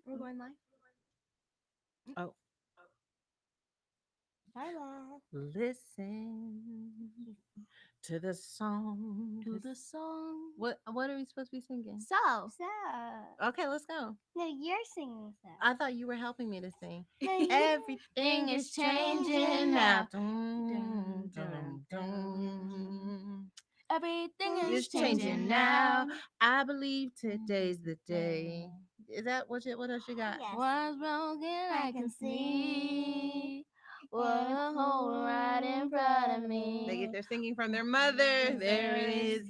We're going live. Oh, listen to the song. To the song. What are we supposed to be singing? So. Okay, let's go. No, you're singing so. I thought you were helping me to sing. No, Everything is is changing now. Dun, dun, dun. Everything is It's changing changing now. now. I believe today's the day. Is that what else you got? Yes. What's broken I can see. What hold right in front of me. They get their singing from their mother. There it is.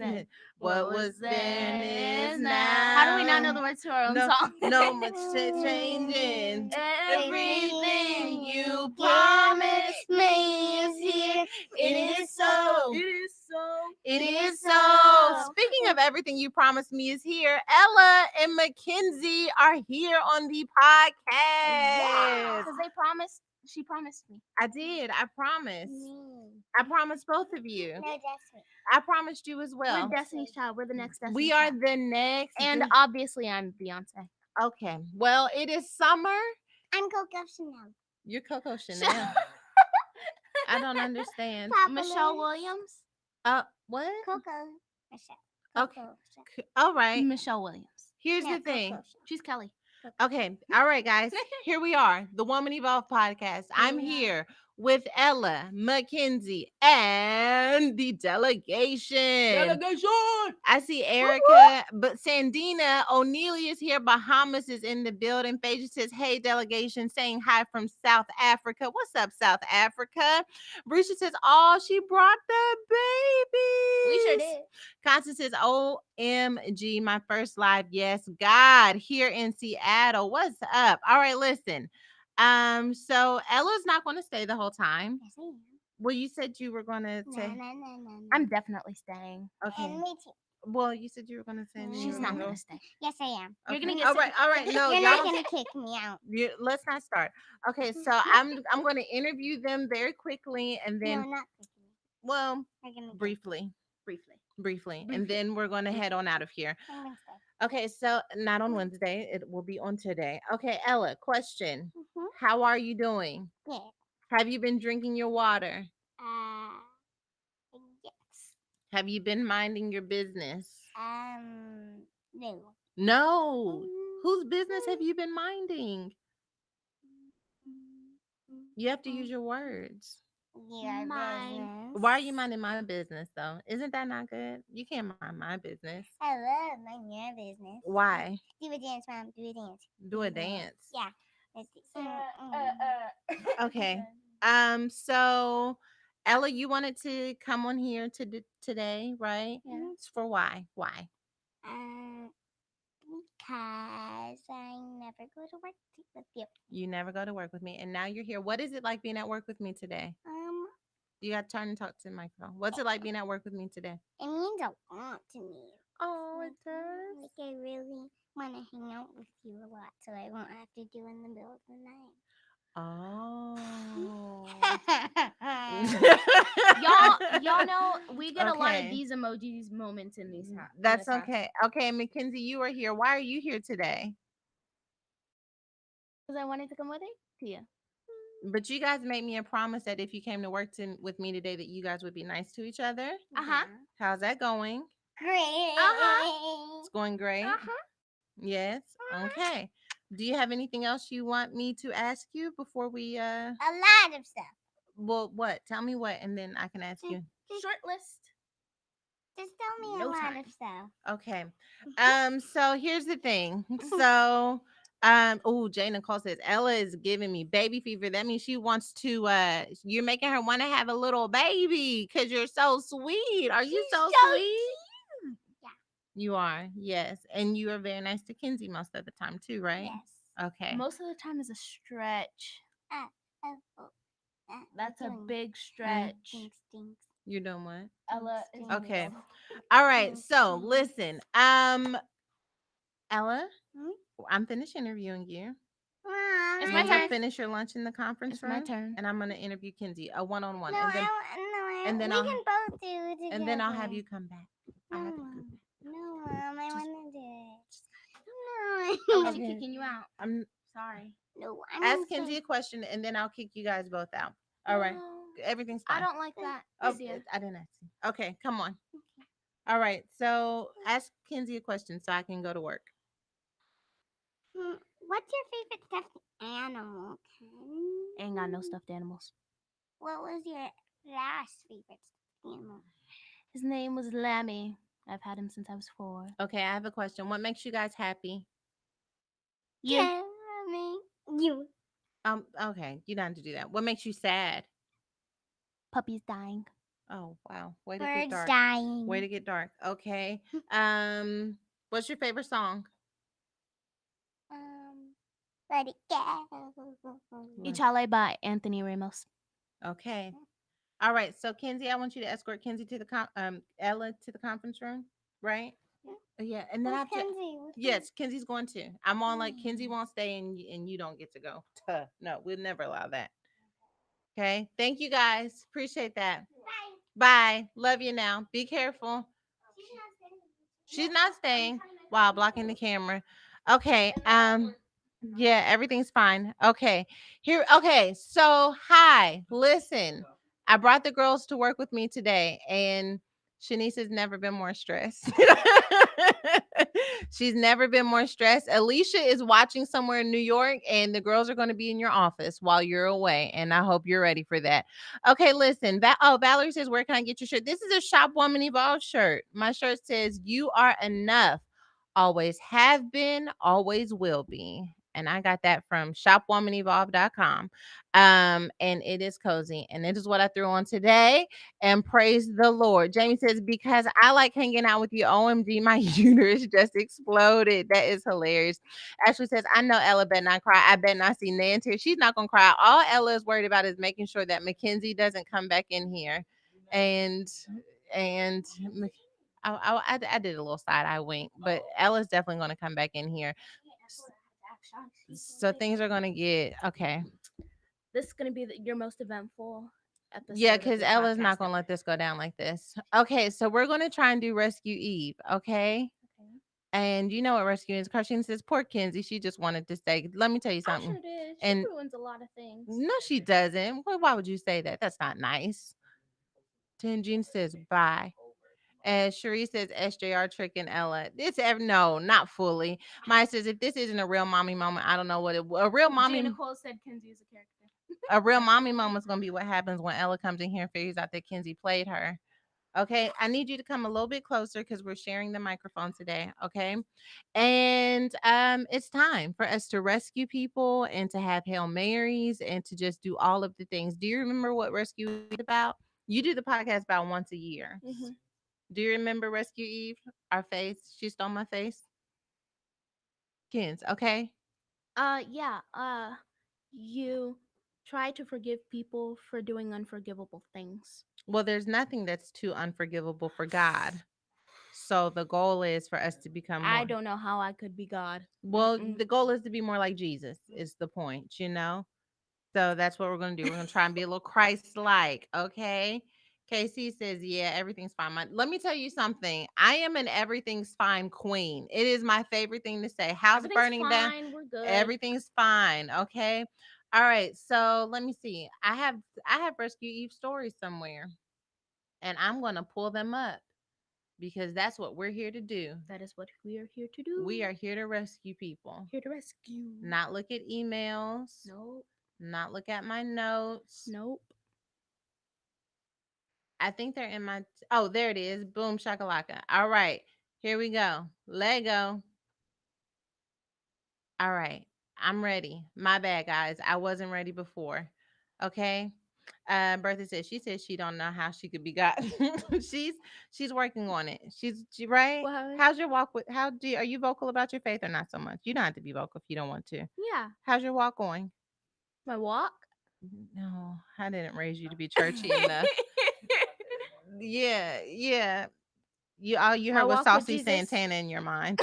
What was then is now. How do we not know the words to our own No, song? no much changing. Everything you promised me is here. It is so. It is so. It is so. Speaking of everything you promised me is here, Ella and Mackenzie are here on the podcast. Because they promised. She promised me. I did. I promised. Me. I promised both of you. No, that's me. I promised you as well. We're Destiny's Child. We're the next Destiny's We are Child. the next. And obviously, I'm Beyonce. Okay. Well, it is summer. I'm Coco Chanel. You're Coco Chanel. I don't understand. Papa Michelle Lou. Williams. What? Coco Michelle. Okay. Coco Chanel. All right. Michelle Williams. Here's No, the thing. Coco Chanel. She's Kelly. Okay. All right, guys. Here we are. The Woman Evolve podcast. I'm here with Ella, Mackenzie, and the delegation. I see Erica, but Sandina O'Neil is here. Bahamas is in the building. Phaedra says, hey, delegation, saying hi from South Africa. What's up, South Africa? Risha says, oh, she brought the baby. We sure did. Constance says, OMG, my first live. Yes, God, here in Seattle. What's up? All right, listen. So Ella's not going to stay the whole time. Yes, I am. Well, you said you were going to No, say. no. I'm definitely staying. Okay. And me too. Well, you said you were going to say. She's not going to stay. Yes, I am. You're Okay. gonna get All sick. right. All right. No, You're y'all. not gonna kick me out. Let's not start. Okay, so I'm going to interview them very quickly, and No, then, not kicking me. well, You're gonna briefly, Briefly. and then we're going to head on out of here. I'm gonna stay. Okay, so not on Wednesday. It will be on today. Okay, Ella, question. Mhm. How are you doing? Good. Have you been drinking your water? Yes. Have you been minding your business? No. No. Whose business have you been minding? You have to use your words. Your Mine. business. Why are you minding my business, though? Isn't that not good? You can't mind my business. I love minding your business. Why? Do a dance, Mom. Do a dance. Do a dance. Yeah. Let's do. Okay. So Ella, you wanted to come on here today, right? Yeah. It's for why? Why? Because I never go to work with you. You never go to work with me, and now you're here. What is it like being at work with me today? You got to turn and talk to the microphone. What's it like being at work with me today? It means a lot to me. Oh, it does. Like I really want to hang out with you a lot, so I won't have to do in the middle of the night. Oh. Y'all know we get a lot of Okay. these emojis moments in these times. That's okay. Okay, Mackenzie, you are here. Why are you here today? Because I wanted to come with it to you. But you guys made me a promise that if you came to work with me today, that you guys would be nice to each other. Uh-huh. How's that going? Great. It's going great. Yes. Okay. Do you have anything else you want me to ask you before we A lot of stuff. Well, what? Tell me what, and then I can ask you. Short list. Just tell me No a lot time. of stuff. Okay. So here's the thing. So Jay Nicole says Ella is giving me baby fever. That means she wants to you're making her want to have a little baby because you're so sweet. Are you so sweet? Yeah. You are, yes. And you are very nice to Kenzie most of the time too, right? Yes. Okay. Most of the time is a stretch. That's a doing big stretch. Stinks. You're doing what? Ella is Okay. real. All right. So listen. Ella, Hmm? I'm finished interviewing you. Mom, It's You're my gonna turn. finish your lunch in the conference It's room. my turn. And I'm gonna interview Kenzie, a one-on-one. No, and then and then we I'll- can both do it together. and then I'll have you come back. No, I'll have you come Mom. back. No, Mom, I want to do it. No, I'm Okay. kicking you out. I'm Sorry. No, I'm ask gonna Kenzie say a question and then I'll kick you guys both out. All right. No, Everything's I fine. don't like that. Oh, See ya. I didn't ask you. Okay, come on. All right. So ask Kenzie a question so I can go to work. What's your favorite stuffed animal, Ken? Ain't got no stuffed animals. What was your last favorite stuffed animal? His name was Lammy. I've had him since I was 4. Okay, I have a question. What makes you guys happy? You. Jeremy. You. Okay, you don't have to do that. What makes you sad? Puppies dying. Oh, wow. Way to get Birds dark. dying. Way to get dark. Okay. What's your favorite song? Let it go. Ichale by Anthony Ramos. Okay. All right. So Kenzie, I want you to escort Kenzie to the Ella to the conference room, right? Yeah, and then I Where's have to. Kenzie? Yes, Kenzie's going to. I'm on like Kenzie won't stay and you don't get to go. Tuh. No, we'll never allow that. Okay. Thank you guys. Appreciate that. Bye. Love you now. Be careful. She's not staying while blocking the camera. Okay. Yeah, everything's fine. Okay. Here. Okay. So, hi. Listen, I brought the girls to work with me today, and Shanice has never been more stressed. She's never been more stressed. Alicia is watching somewhere in New York, and the girls are going to be in your office while you're away. And I hope you're ready for that. Okay, listen. Valerie says, "Where can I get your shirt?" This is a Shop Woman Evolve shirt. My shirt says, "You are enough. Always have been, always will be." And I got that from shopwomanevolve.com. And it is cozy. And it is what I threw on today. And praise the Lord. Jamie says, because I like hanging out with you. OMG, my uterus just exploded. That is hilarious. Ashley says, I know Ella better not cry. I bet not see Nan tears. She's not gonna cry. All Ella is worried about is making sure that Mackenzie doesn't come back in here. And I did a little side eye wink, but Ella's definitely going to come back in here. So things are going to get okay. This is gonna be your most eventful episode. Yeah, of because your Ella's not podcast going to ever. let this go down like this. Okay, so we're going to try and do Rescue Eve. Okay. Okay. And you know what rescue is? Carson says, poor Kenzie. She just wanted to stay. Let me tell you I something. sure did. She And ruins a lot of things. no, she doesn't. Why would you say that? That's not nice. Tinjin says, bye. And Cherie says SJR tricking Ella. No, not fully. Maya says if this isn't a real mommy moment, I don't know what a real mommy. Nicole said Kenzie is a character. A real mommy moment is gonna be what happens when Ella comes in here and figures out that Kenzie played her. Okay, I need you to come a little bit closer because we're sharing the microphone today. Okay, and it's time for us to rescue people and to have Hail Marys and to just do all of the things. Do you remember what rescue is about? You do the podcast about once a year. Mm-hmm. Do you remember Rescue Eve? Our face. She stole my face. Kins, okay? Yeah. You try to forgive people for doing unforgivable things. Well, there's nothing that's too unforgivable for God. So the goal is for us to become more. I don't know how I could be God. Well, Mm-mm. the goal is to be more like Jesus, is the point, you know? So that's what we're going to do. We're going to try and be a little Christ like, okay? KC says, yeah, everything's fine. Let me tell you something. I am an everything's fine queen. It is my favorite thing to say. House Everything's burning down. fine. We're good. Everything's fine. Okay. All right. So let me see. I have Rescue Eve stories somewhere. And I'm gonna pull them up because that's what we're here to do. That is what we are here to do. We are here to rescue people. here to rescue. Not look at emails. Nope. Not look at my notes. Nope. I think they're in my. Oh, there it is. Boom shakalaka. All right, here we go. Lego. All right, I'm ready. My bad, guys. I wasn't ready before. Okay. Bertha says she don't know how she could be got. she's working on it. She right. What? How's your walk with? Are you vocal about your faith or not so much? You don't have to be vocal if you don't want to. Yeah. How's your walk going? My walk? No, I didn't raise you to be churchy enough. Yeah. All you heard was walk with Saucy Jesus. Santana in your mind.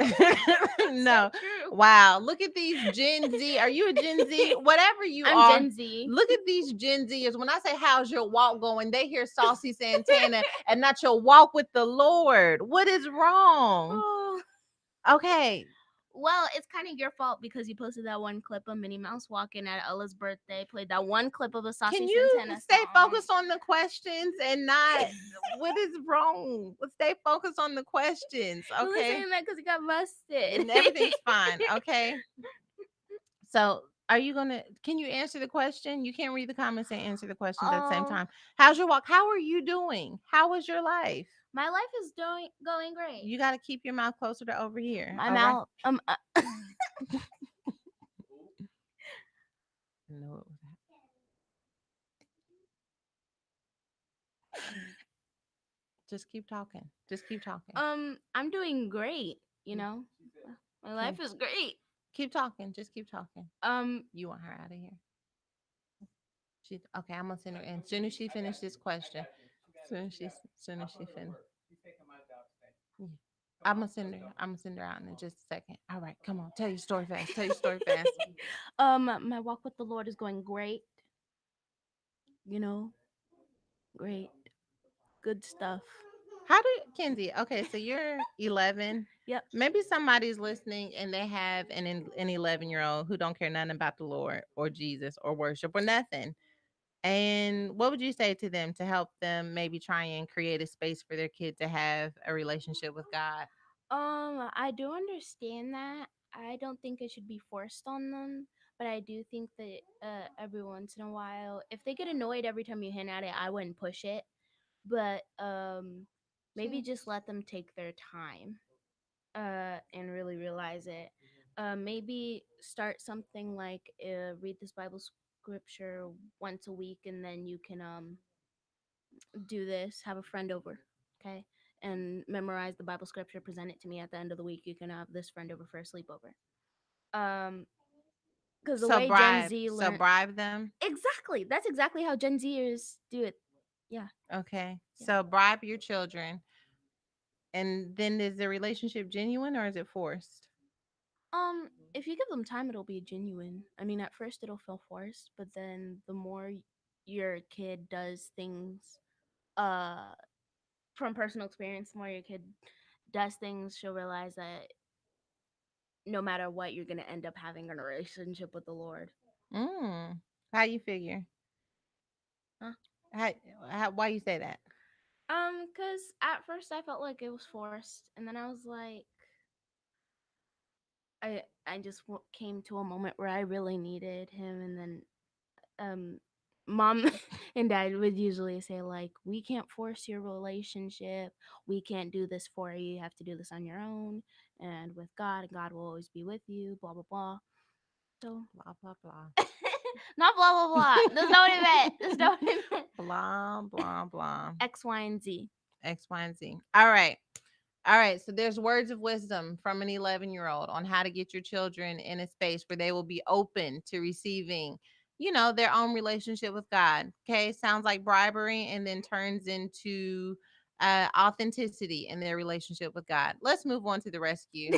So No. true. Wow. Look at these Gen Z. Are you a Gen Z? Whatever you I'm are. Gen Z. Look at these Gen Zers. When I say how's your walk going, they hear Saucy Santana and not your walk with the Lord. What is wrong? Oh. Okay. Well, it's kind of your fault because you posted that one clip of Minnie Mouse walking at Ella's birthday, played that one clip of a Can Saucy you Santana stay song. focused on the questions and not what is wrong? Stay focused on the questions, You were okay? saying that because you got busted. And everything's fine, okay? So, are you gonna? Can you answer the question? You can't read the comments and answer the questions at the same Um, time. How's your walk? How are you doing? How was your life? my life is going great. You got to keep your mouth closer to over here. My All right. mouth. No, it was just keep talking. Just keep talking. I'm doing great. You Mm, know, my Okay. life is great. Keep talking. Just keep talking. Um, You want her out of here? She okay. I'm gonna send her in. Soon as she finishes this question. Soon as she finishes. Yeah. I'm gonna send her out in just a second. All right, come on. Tell your story fast. Tell your story fast. my walk with the Lord is going great. You know, great, good stuff. How do Kenzie? Okay, so you're 11. Yep. Maybe somebody's listening and they have an 11-year-old who don't care nothing about the Lord or Jesus or worship or nothing. And what would you say to them to help them maybe try and create a space for their kid to have a relationship with God? I do understand that. I don't think it should be forced on them, but I do think that every once in a while, if they get annoyed every time you hint at it, I wouldn't push it. But maybe See? just let them take their time and really realize it. Maybe start something like read this Bible scripture once a week, and then you can do this. Have a friend over, okay, and memorize the Bible scripture. Present it to me at the end of the week. You can have this friend over for a sleepover. Um, because the way Gen Z So learn bribe them. exactly, that's exactly how Gen Zers do it. Yeah, Okay. yeah. So bribe your children. And then is the relationship genuine or is it forced? If you give them time, it'll be genuine. I mean, at first it'll feel forced, but then the more your kid does things, uh, from personal experience, the more your kid does things, she'll realize that no matter what, you're gonna end up having a relationship with the Lord. Mm. How you figure? Huh? How, why you say that? Cause at first I felt like it was forced, and then I was like, I just came to a moment where I really needed him, and then um mom and dad would usually say like, we can't force your relationship, we can't do this for you, you have to do this on your own, and with God, and God will always be with you, blah blah blah. So Blah blah blah. not blah blah blah, there's no event, there's no event. Blah blah blah. X, Y, and Z. X, Y, and Z. All right. All right. So there's words of wisdom from an 11-year-old on how to get your children in a space where they will be open to receiving, their own relationship with God. Okay. Sounds like bribery and then turns into authenticity in their relationship with God. Let's move on to the rescue.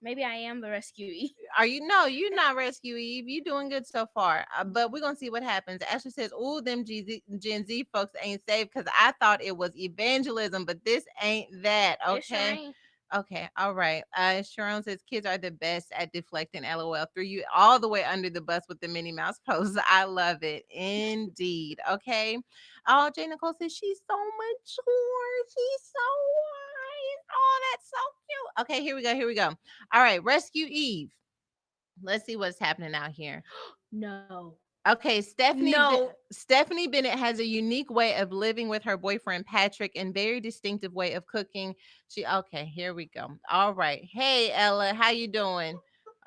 Maybe I am the rescuee. Are you? No, you're not Rescue Eve. You doing good so far. But we're gonna see what happens. Ashley says, "Ooh, them Gen Z folks ain't saved because I thought it was evangelism, but this ain't that." It sure Okay. ain't. Okay, all right. Sharon says kids are the best at deflecting. LOL. Threw you all the way under the bus with the Minnie Mouse pose. I love it. Indeed. Okay. Oh, Jay Nicole says she's so mature. She's so wise. Oh, that's so cute. Okay, here we go. Here we go. All right, Rescue Eve. Let's see what's happening out here. No. Okay, No. Stephanie Bennett has a unique way of living with her boyfriend Patrick and very distinctive way of cooking. Okay, here we go. All right. Hey Ella, how you doing?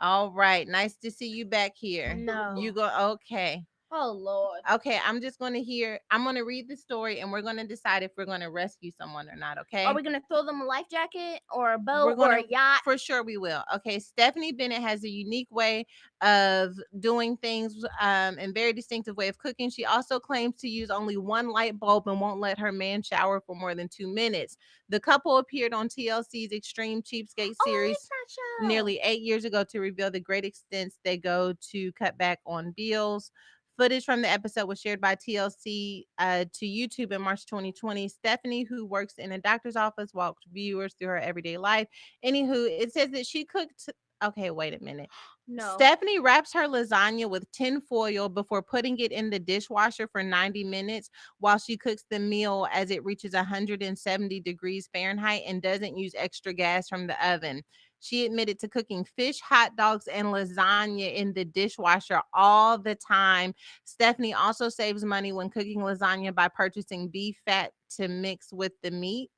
All right. Nice to see you back here. No. You go okay. Oh Lord. Okay, I'm going to read the story and we're going to decide if we're going to rescue someone or not, okay? Are we gonna throw them a life jacket or a We're boat or gonna a yacht? for sure we will. Okay, Stephanie Bennett has a unique way of doing things, and very distinctive way of cooking. She also claims to use only one light bulb and won't let her man shower for more than 2 minutes. The couple appeared on TLC's Extreme Cheapskate Oh, I like series that show. nearly 8 years ago to reveal the great extents they go to cut back on bills. Footage from the episode was shared by TLC to YouTube in March 2020. Stephanie, who works in a doctor's office, walked viewers through her everyday life. Anywho, it says that she cooked. Okay, wait a minute. No. Stephanie wraps her lasagna with tin foil before putting it in the dishwasher for 90 minutes while she cooks the meal as it reaches 170 degrees Fahrenheit and doesn't use extra gas from the oven. She admitted to cooking fish, hot dogs, and lasagna in the dishwasher all the time. Stephanie also saves money when cooking lasagna by purchasing beef fat to mix with the meat.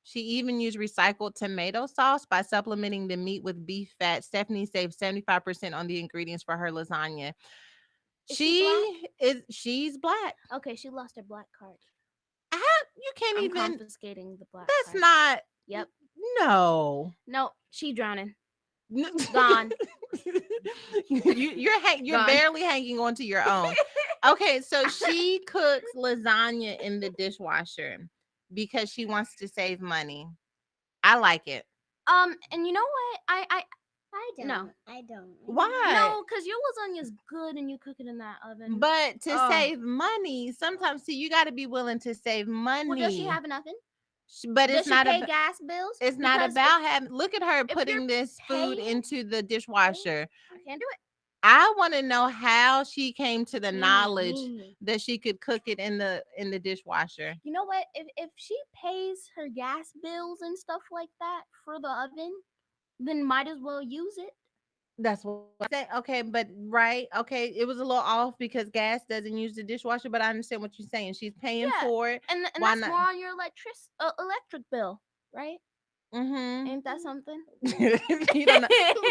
She even used recycled tomato sauce by supplementing the meat with beef fat. Stephanie saved 75% on the ingredients for her lasagna. Is she black? She's black. Okay, she lost her black card. How you can't I'm even confiscating the black that's card. not Yep. no. No, she drowning. No. Gone. You're Gone. barely hanging on to your own. Okay, so she cooks lasagna in the dishwasher because she wants to save money. I like it. And you know what? I don't. No. I don't. Why? No, because your lasagna's good and you cook it in that oven. But to Ugh. save money, sometimes see you got to be willing to save money. Well, does she have an oven? But Does it's she not pay about gas bills? it's not Because about having. Look at her if putting you're this food paying- into the dishwasher. I can't do it. I want to know how she came to the Me, knowledge me. that she could cook it in the dishwasher. You know what? If she pays her gas bills and stuff like that for the oven, then might as well use it. That's what I say. Okay, but right, okay, it was a little off because gas doesn't use the dishwasher, but I understand what you're saying. She's paying Yeah, for it. and Why that's not? more on your electric bill, right? Mm-hmm. Ain't that something? You don't know.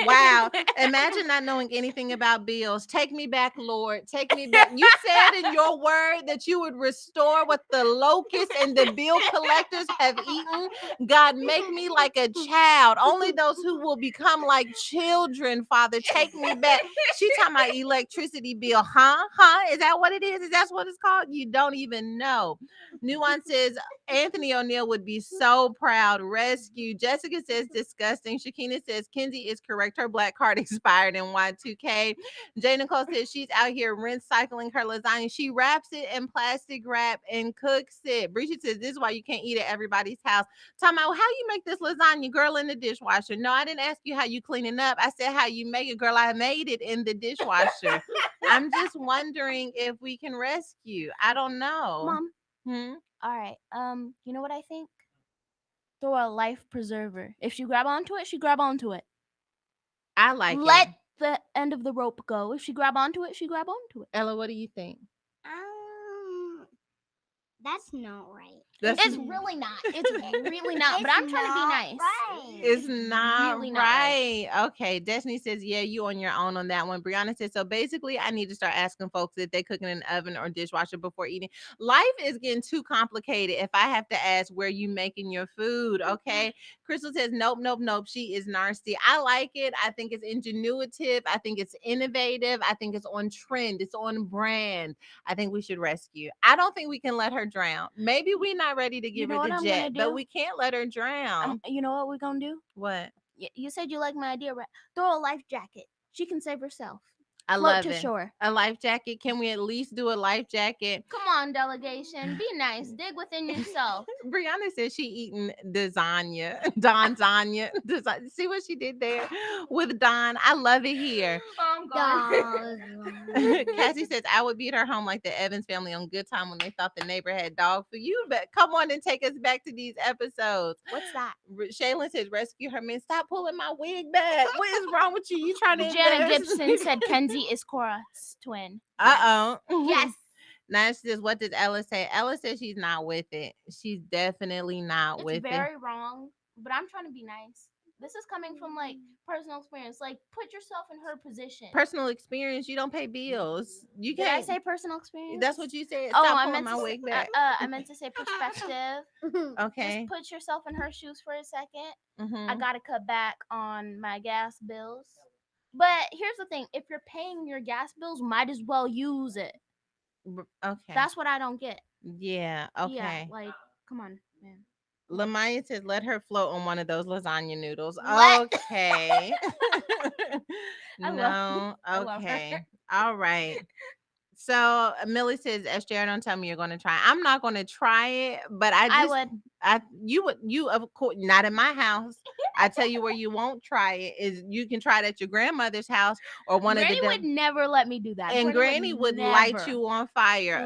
Wow. Imagine not knowing anything about bills. Take me back, Lord. Take me back. You said in your word that you would restore what the locusts and the bill collectors have eaten. God, make me like a child. Only those who will become like children, Father. Take me back. She talking about electricity bill. Huh? Huh? Is that what it is? Is that what it's called? You don't even know. Nuance says Anthony O'Neill would be so proud. Rescue. Jessica says disgusting. Shakina says Kenzie is correct. Her black card expired in Y2K. Jay Nicole says she's out here rinse cycling her lasagna. She wraps it in plastic wrap and cooks it. Bridget says this is why you can't eat at everybody's house. Talking about how you make this lasagna, girl, in the dishwasher. No, I didn't ask you how you clean it up. I said how you make it, girl. I made it in the dishwasher. I'm just wondering if we can rescue. I don't know. Mom. Hmm? All right. You know what I think? Throw a life preserver. If she grab onto it, she grab onto it. I like Let it. the end of the rope go. If she grab onto it, she grab onto it. Ella, what do you think? That's not right. It's really not. It's really not. But I'm trying to be nice. Right. It's not really right. not Okay. Destiny says, yeah, you on your own on that one. Brianna says, so basically, I need to start asking folks if they cooking in an oven or dishwasher before eating. Life is getting too complicated if I have to ask where you making your food. Okay. Crystal says, nope, nope, nope. She is nasty. I like it. I think it's ingenuitive. I think it's innovative. I think it's on trend. It's on brand. I think we should rescue. I don't think we can let her drown. Maybe we're not ready to give know her what the I'm jet, gonna but do? we can't let her drown. You know what we're gonna do? What? You said you like my idea, right? Throw a life jacket. She can save herself. I Float love to it. shore. A life jacket. Can we at least do a life jacket? Come on, delegation. Be nice. Dig within yourself. Brianna says she eating lasagna. Don Zanya. See what she did there with Don? I love it here. I'm gone. Cassie says I would be at her home like the Evans family on Good Time when they thought the neighbor had dog food. You bet. Come on and take us back to these episodes. What's that? Shaylin says rescue her man. Stop pulling my wig back. What is wrong with you? You trying to Janet embarrass Gibson me? said Kenzie is Cora's twin. Uh oh. Yes. Now she says, what does Ella say? Ella says she's not with it. She's definitely not It's with it. very wrong, but I'm trying to be nice. This is coming from like personal experience. Like put yourself in her position. Personal experience. You don't pay bills. You Did can't. I say personal experience? That's what you said. Oh, Stop I pulling meant my to say, wig back. I meant to say perspective. Okay. Just put yourself in her shoes for a second. Mm-hmm. I gotta cut back on my gas bills. But here's the thing: if you're paying your gas bills, might as well use it. Okay. That's what I don't get. Yeah. Okay. Yeah, like, come on, man. Lamaya says, let her float on one of those lasagna noodles. What? Okay. I No. love her. Okay. All right. So Millie says, SJR, don't tell me you're gonna try. I'm not gonna try it, but I I just would. you would of course not in my house. I tell you where you won't try it is you can try it at your grandmother's house or one of Granny the would never let me do that. and Granny would light never. you on fire.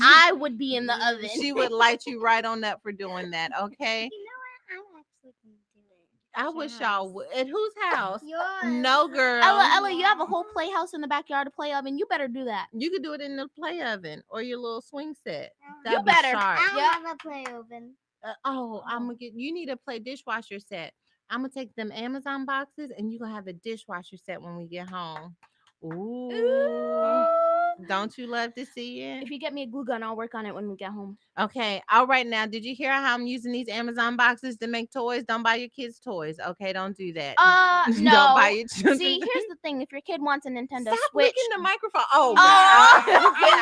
I would be in the oven. She would light you right on up for doing that. Okay. You know what? I'm actually gonna do it. I At your wish y'all house. would. At whose house? Yours. No, girl. Ella, you have a whole playhouse in the backyard to play oven. You better do that. You could do it in the play oven or your little swing set. You That'd be better. sharp. I don't Yeah. have a play oven. I'm gonna get. You need a play dishwasher set. I'm gonna take them Amazon boxes, and you gonna have a dishwasher set when we get home. Ooh, don't you love to see it? If you get me a glue gun, I'll work on it when we get home. Okay, all right. Now, did you hear how I'm using these Amazon boxes to make toys? Don't buy your kids toys. Okay, don't do that. No. Don't buy your children. See, here's the thing: if your kid wants a Nintendo Stop Switch, licking the microphone. Oh, Oh. get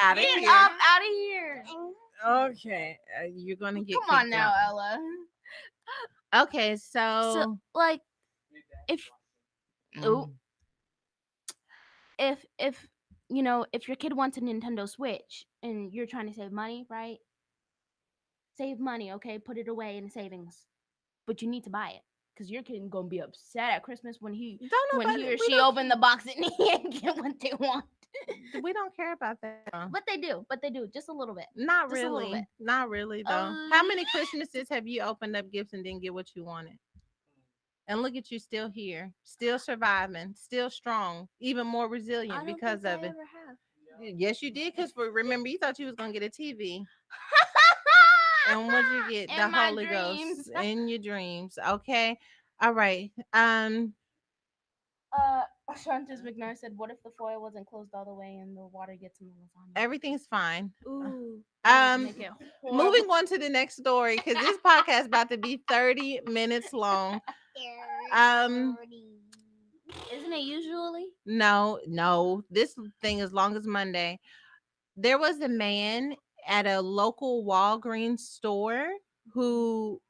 out of get here. up out of here. Okay, you're gonna get. Come on kicked now, out. Ella. Okay, So, like, if Mm. if you know, if your kid wants a Nintendo Switch and you're trying to save money, right? Save money, okay? Put it away in savings, but you need to buy it because your kid gonna be upset at Christmas when he or she open the box and he ain't get what they want. We don't care about that. But they do, just a little bit. Not Just a little really. bit. Not really though. How many Christmases have you opened up gifts and didn't get what you wanted? And look at you still here, still surviving, still strong, even more resilient because of it. Yes, you did. Because remember, you thought you was gonna get a TV, and what'd you get? In The my Holy dreams. Ghost in your dreams. Okay, all right. Shanta's McNair said, "What if the foil wasn't closed all the way and the water gets in the lasagna?" Everything's fine. Ooh. Moving on to the next story because this podcast is about to be 30 minutes long. Isn't it usually? No, this thing is long as Monday. There was a man at a local Walgreens store who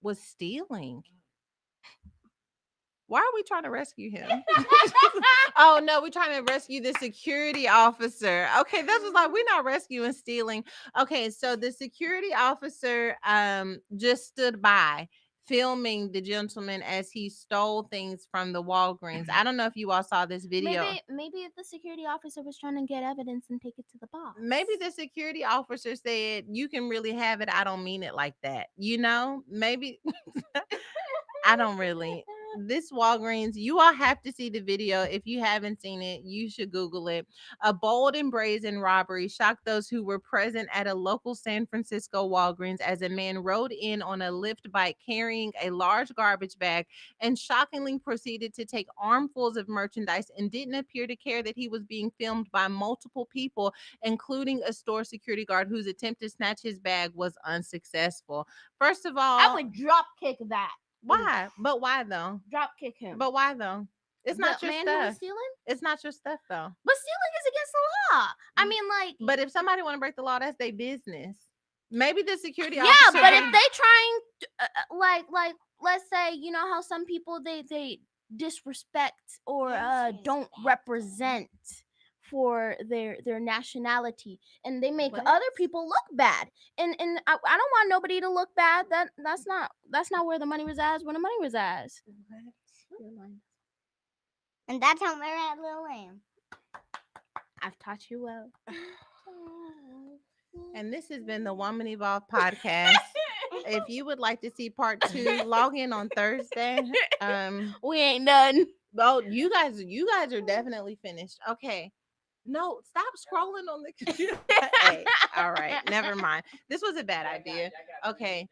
was stealing. Why are we trying to rescue him? Oh no, we're trying to rescue the security officer. Okay, this was like we're not rescuing stealing. Okay, so the security officer just stood by filming the gentleman as he stole things from the Walgreens. I don't know if you all saw this video. Maybe if the security officer was trying to get evidence and take it to the boss. Maybe the security officer said, "You can really have it. I don't mean it like that." You know, maybe I don't really. This Walgreens, you all have to see the video. If you haven't seen it, you should Google it. A bold and brazen robbery shocked those who were present at a local San Francisco Walgreens as a man rode in on a lift bike carrying a large garbage bag and shockingly proceeded to take armfuls of merchandise and didn't appear to care that he was being filmed by multiple people, including a store security guard whose attempt to snatch his bag was unsuccessful. First of all, I would drop kick that. why? But why though? Drop kick him. But why though? It's not your man who was stuff. stealing? It's not your stuff though. But stealing is against the law. I mean, like. But if somebody want to break the law, that's their business. Maybe the security Yeah, officer. but if they trying, like, let's say, you know how some people they disrespect or don't represent for their nationality and they make other people look bad, and I don't want nobody to look bad. That's not where the money resides. Where the money resides. And that's how we're at Lil Lamb. I've taught you well. And this has been the Woman Evolve podcast. If you would like to see part 2, log in on Thursday. We ain't done. Oh, you guys are definitely finished. Okay. No, stop scrolling on the computer. Hey, all right, never mind. This was a bad idea. Okay.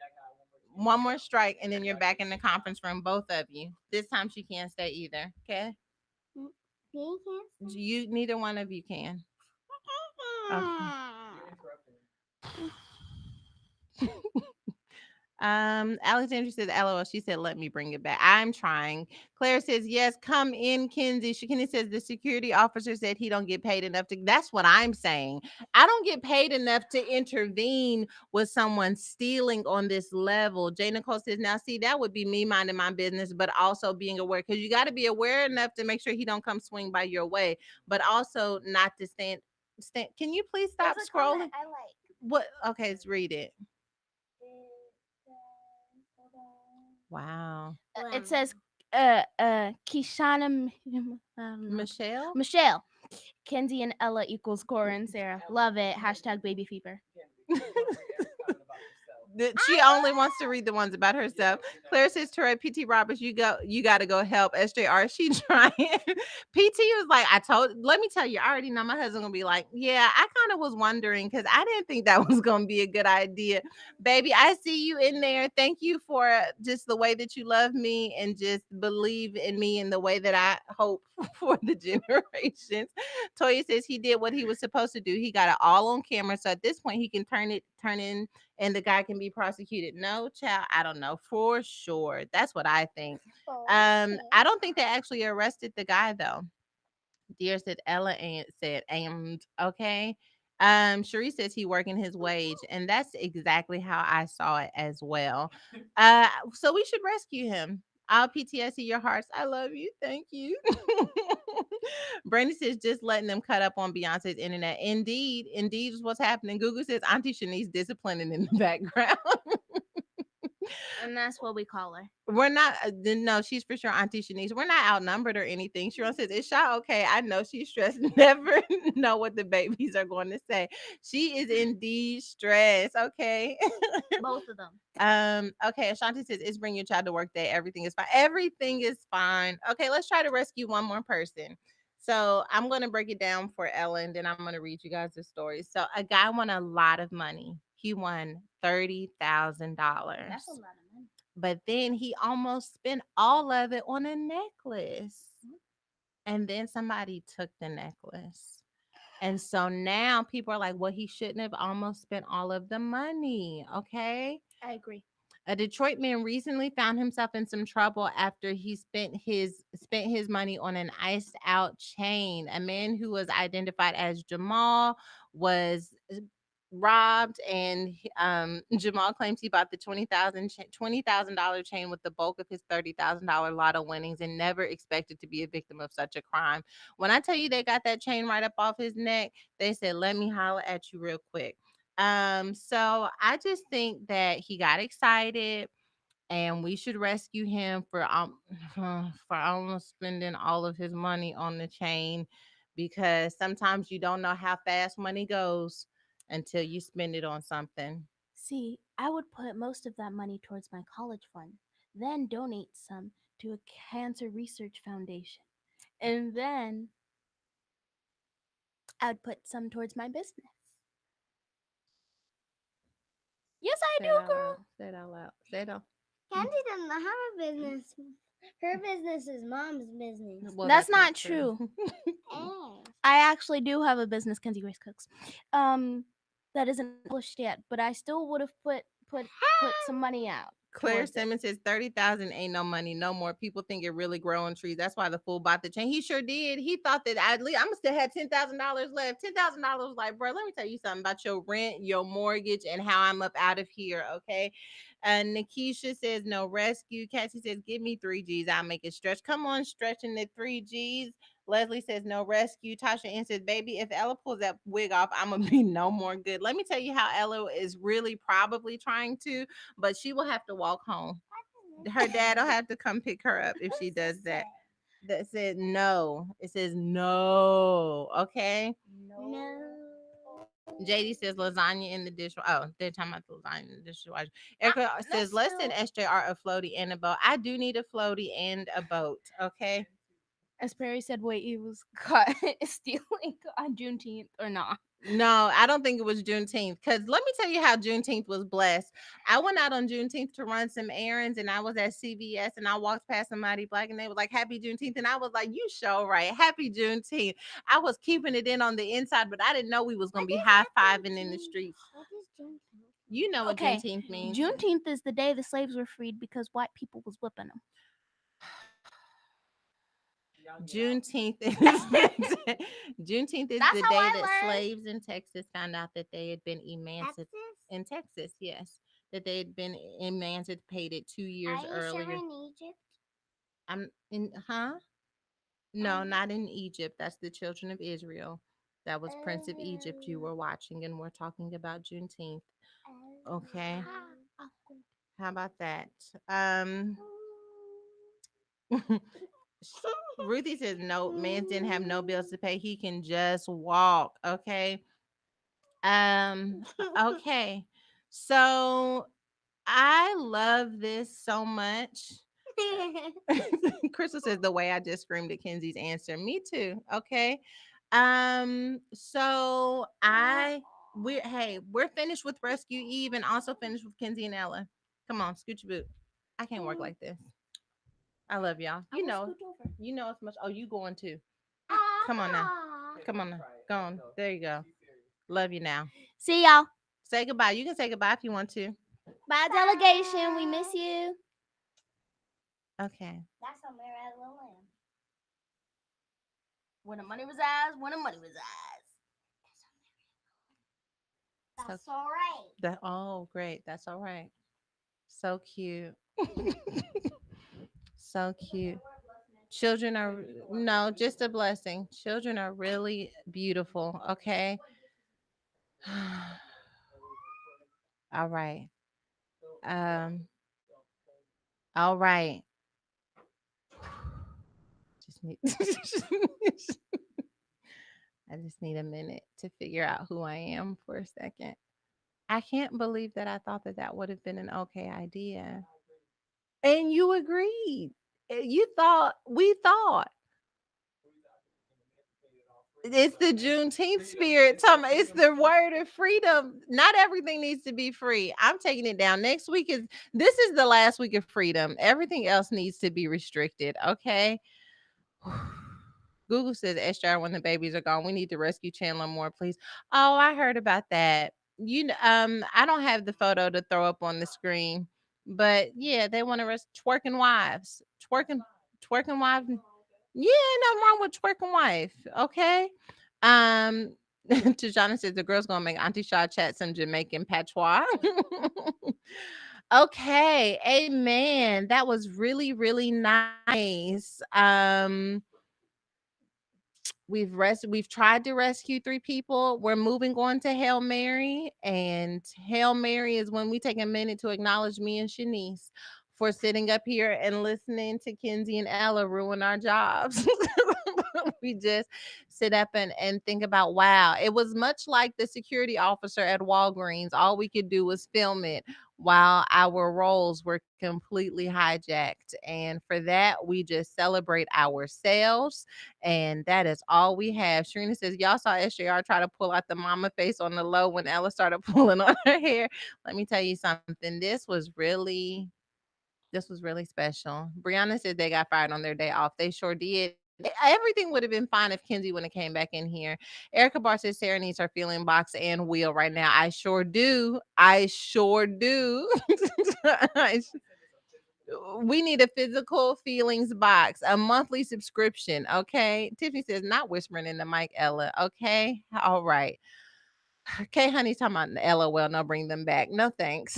One more strike and then you're back in the conference room, both of you. This time she can't stay either. Okay? You neither one of you can. Okay. Alexandra says, LOL. She said, let me bring it back. I'm trying. Claire says, yes, come in, Kenzie. Kenzie says the security officer said he don't get paid enough to. That's what I'm saying. I don't get paid enough to intervene with someone stealing on this level. Jay Nicole says, now see, that would be me minding my business, but also being aware, because you got to be aware enough to make sure he don't come swing by your way, but also not to stand. Can you please stop scrolling? I like. What? Okay, let's read it. Wow. It Wow. says Kishana I don't know. Michelle? Michelle. Kenzie and Ella equals Cora and Sarah. Love it. Hashtag baby fever. She only wants to read the ones about herself. Claire says, "Terry, PT Roberts, you got to go help SJR. She trying." PT was like, "I told. Let me tell you, I already know my husband gonna be like, yeah, I kind of was wondering because I didn't think that was gonna be a good idea, baby. I see you in there. Thank you for just the way that you love me and just believe in me in the way that I hope for the generations." Toya says he did what he was supposed to do. He got it all on camera, so at this point he can turn in and the guy can be prosecuted. No, child, I don't know for sure. That's what I think. I don't think they actually arrested the guy though. Dear said Ella and said and okay. Cherie says he working his wage, and that's exactly how I saw it as well. So we should rescue him. I'll PTSD your hearts. I love you. Thank you. Brandy says just letting them cut up on Beyonce's internet. Indeed is what's happening. Google says Auntie Shanice disciplining in the background. And that's what we call her. We're not. No, she's for sure Auntie Shanice. We're not outnumbered or anything. Sharon says, "Is Sha okay?" I know she's stressed. Never know what the babies are going to say. She is indeed stressed. Okay. Both of them. Okay. Ashanti says, "It's bring your child to work day. Everything is fine. Everything is fine." Okay. Let's try to rescue one more person. So I'm gonna break it down for Ellen, then I'm gonna read you guys the story. So a guy won a lot of money. He won $30,000. That's a lot of money. But then he almost spent all of it on a necklace. And then somebody took the necklace. And so now people are like, well, he shouldn't have almost spent all of the money. Okay. I agree. A Detroit man recently found himself in some trouble after he spent his money on an iced out chain. A man who was identified as Jamal was robbed, and Jamal claims he bought the $20,000 chain with the bulk of his $30,000 lotto winnings and never expected to be a victim of such a crime. When I tell you they got that chain right up off his neck, they said, "Let me holler at you real quick." So I just think that he got excited and we should rescue him for for almost spending all of his money on the chain, because sometimes you don't know how fast money goes until you spend it on something. See, I would put most of that money towards my college fund, then donate some to a cancer research foundation, and then I'd put some towards my business. Yes, I Say it do, out loud. girl. Say it out loud. Say it out. Kenzie doesn't have a business. Her business is mom's business. Well, That's that's not not true. true. Oh. I actually do have a business, Kenzie Grace Cooks. Um, that isn't published yet, but I still would have put some money out Claire towards it. Simmons says 30,000 ain't no money no more. People think it really grow on trees. That's why the fool bought the chain. He sure did. He thought that at least I'm still had $10,000 left. $10,000, like, bro, let me tell you something about your rent, your mortgage, and how I'm up out of here. Okay. And Nikisha says no rescue. Cassie says, give me 3 G's. I'll make it stretch. Come on, stretching the 3 G's. Leslie says no rescue. Tasha Ann says, baby, if Ella pulls that wig off, I'm gonna be no more good. Let me tell you how Ella is really probably trying to, but she will have to walk home. Her dad will have to come pick her up if she does that. That said no. It says no. Okay. No. JD says lasagna in the dishwasher. Oh, they're talking about the lasagna in the dishwasher. Erica says, let's send SJR a floaty and a boat. I do need a floaty and a boat. Okay. As Perry said, wait, he was caught stealing on Juneteenth or not? No, I don't think it was Juneteenth. Because let me tell you how Juneteenth was blessed. I went out on Juneteenth to run some errands, and I was at CVS, and I walked past somebody black, and they were like, "Happy Juneteenth," and I was like, "You show right, Happy Juneteenth." I was keeping it in on the inside, but I didn't know we was gonna be high fiving in the streets. What is Juneteenth? You know what Okay, Juneteenth means? Juneteenth is the day the slaves were freed because white people was whipping them. Juneteenth is Juneteenth is That's the how day I that learned. slaves in Texas found out that they had been emancipated. Texas? In Texas, yes, that they had been emancipated 2 years Are you sure earlier. in Egypt? I'm in, huh? No, not in Egypt. That's the children of Israel. That was Prince of Egypt you were watching, and we're talking about Juneteenth. Okay. Oh. How about that? Ruthie says no, man didn't have no bills to pay. He can just walk. Okay. Um, okay. So I love this so much. Crystal says the way I just screamed at Kenzie's answer. Me too. Okay. So we're finished with Rescue Eve and also finished with Kenzie and Ella. Come on, scoot your boot. I can't work like this. I love y'all. You know as much. Oh, you going too. Come on now. Come on now. Go on. There you go. Love you now. See y'all. Say goodbye. You can say goodbye if you want to. Bye, delegation. We miss you. Okay. That's a Mirella lamb. Where the money resides, where the money resides. That's all right. Great. That's all right. So cute. So cute. Children are no, just a blessing. Children are really beautiful. Okay. All right. Um. All right. Just need. I just need a minute to figure out who I am for a second. I can't believe that I thought that that would have been an okay idea. And you agreed. You thought, we thought. It's the Juneteenth spirit. It's the word of freedom. Not everything needs to be free. I'm taking it down. Next week this is the last week of freedom. Everything else needs to be restricted. Okay. Google says SJR when the babies are gone. We need to rescue Chandler more, please. Oh, I heard about that. I don't have the photo to throw up on the screen, but yeah, they want to twerking wives. Twerking wives. Yeah, nothing wrong with twerking wife. Okay. Um Tajana says the girl's gonna make Auntie Shaw chat some Jamaican patois. Okay, amen. That was really, really nice. We've tried to rescue 3 people. We're moving on to Hail Mary, and Hail Mary is when we take a minute to acknowledge me and Shanice for sitting up here and listening to Kenzie and Ella ruin our jobs. We just sit up and think about, wow, it was much like the security officer at Walgreens. All we could do was film it while our roles were completely hijacked. And for that, we just celebrate ourselves, and that is all we have. Sharina says, y'all saw SJR try to pull out the mama face on the low when Ella started pulling on her hair. Let me tell you something. This was really special. Brianna said they got fired on their day off. They sure did. Everything would have been fine if Kenzie wouldn't have came back in here. Erica Barr says Sarah needs her feeling box and wheel right now. I sure do. I sure do. We need a physical feelings box, a monthly subscription. Okay. Tiffany says, not whispering in the mic, Ella. Okay. All right. Okay, honey's talking about LOL. No, bring them back. No thanks.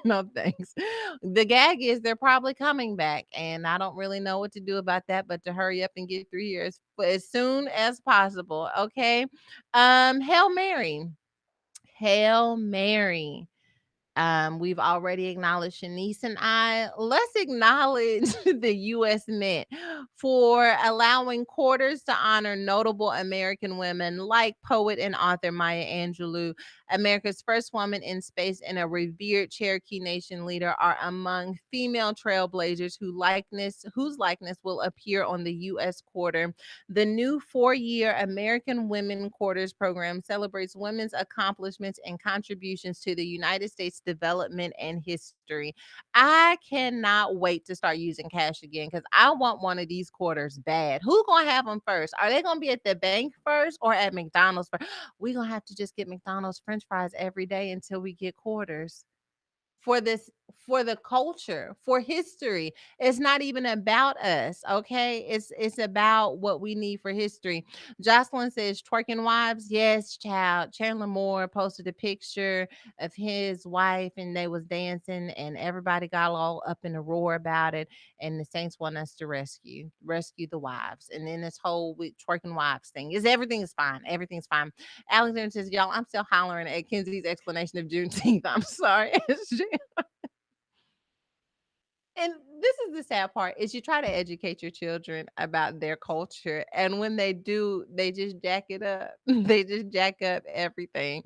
No thanks. The gag is they're probably coming back, and I don't really know what to do about that, but to hurry up and get through here as soon as possible. Okay. Hail Mary. Hail Mary. We've already acknowledged Shanice and I. Let's acknowledge the U.S. Mint for allowing quarters to honor notable American women like poet and author Maya Angelou. America's first woman in space and a revered Cherokee Nation leader are among female trailblazers whose likeness will appear on the U.S. quarter. The new 4-year American Women Quarters program celebrates women's accomplishments and contributions to the United States development and history. I cannot wait to start using cash again because I want one of these quarters bad. Who's gonna have them first? Are they gonna be at the bank first or at McDonald's first? We're gonna have to just get McDonald's French fries every day until we get quarters for this, for the culture, for history. It's not even about us, okay? It's about what we need for history. Jocelyn says twerking wives. Yes, child. Chandler Moore posted a picture of his wife and they was dancing and everybody got all up in a roar about it. And the Saints want us to rescue the wives. And then this whole twerking wives thing is everything's fine. Everything's fine. Alexander says, y'all, I'm still hollering at Kenzie's explanation of Juneteenth. I'm sorry. And this is the sad part is you try to educate your children about their culture, and when they do, they just jack it up. They just jack up everything.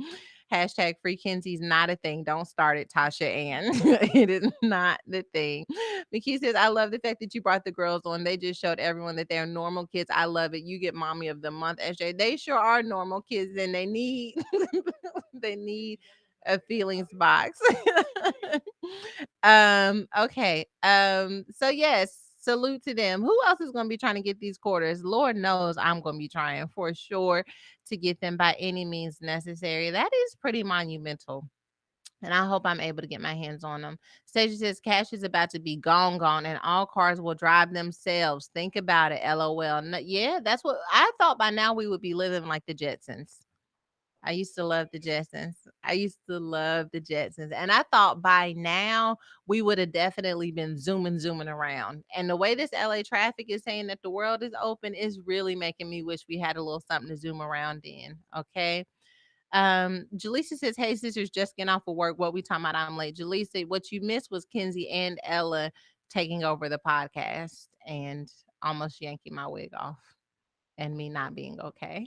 Hashtag free Kenzie's not a thing. Don't start it, Tasha Ann. It is not the thing. McKee says, I love the fact that you brought the girls on. They just showed everyone that they're normal kids. I love it. You get mommy of the month, SJ. They sure are normal kids, and they need they need a feelings box. Okay. So yes, salute to them. Who else is gonna be trying to get these quarters? Lord knows I'm gonna be trying for sure to get them by any means necessary. That is pretty monumental. And I hope I'm able to get my hands on them. Sage says cash is about to be gone, and all cars will drive themselves. Think about it, LOL. Yeah, that's what I thought by now we would be living like the Jetsons. I used to love the Jetsons. I used to love the Jetsons. And I thought by now we would have definitely been zooming around. And the way this LA traffic is saying that the world is open is really making me wish we had a little something to zoom around in. Okay. Jaleesa says, hey sisters, just getting off of work. What we talking about? I'm late. Jaleesa, what you missed was Kenzie and Ella taking over the podcast and almost yanking my wig off and me not being okay.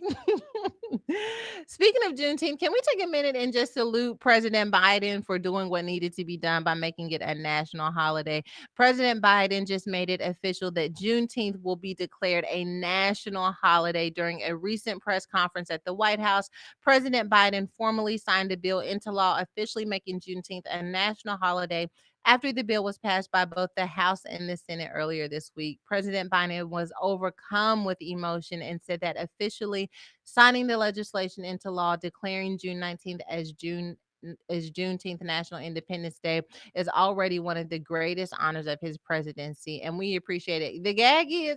Speaking of Juneteenth, can we take a minute and just salute President Biden for doing what needed to be done by making it a national holiday? President Biden just made it official that Juneteenth will be declared a national holiday during a recent press conference at the White House. President Biden formally signed a bill into law, officially making Juneteenth a national holiday after the bill was passed by both the House and the Senate earlier this week. President Biden was overcome with emotion and said that officially signing the legislation into law, declaring June 19th as Juneteenth National Independence Day is already one of the greatest honors of his presidency, and we appreciate it. The gag is,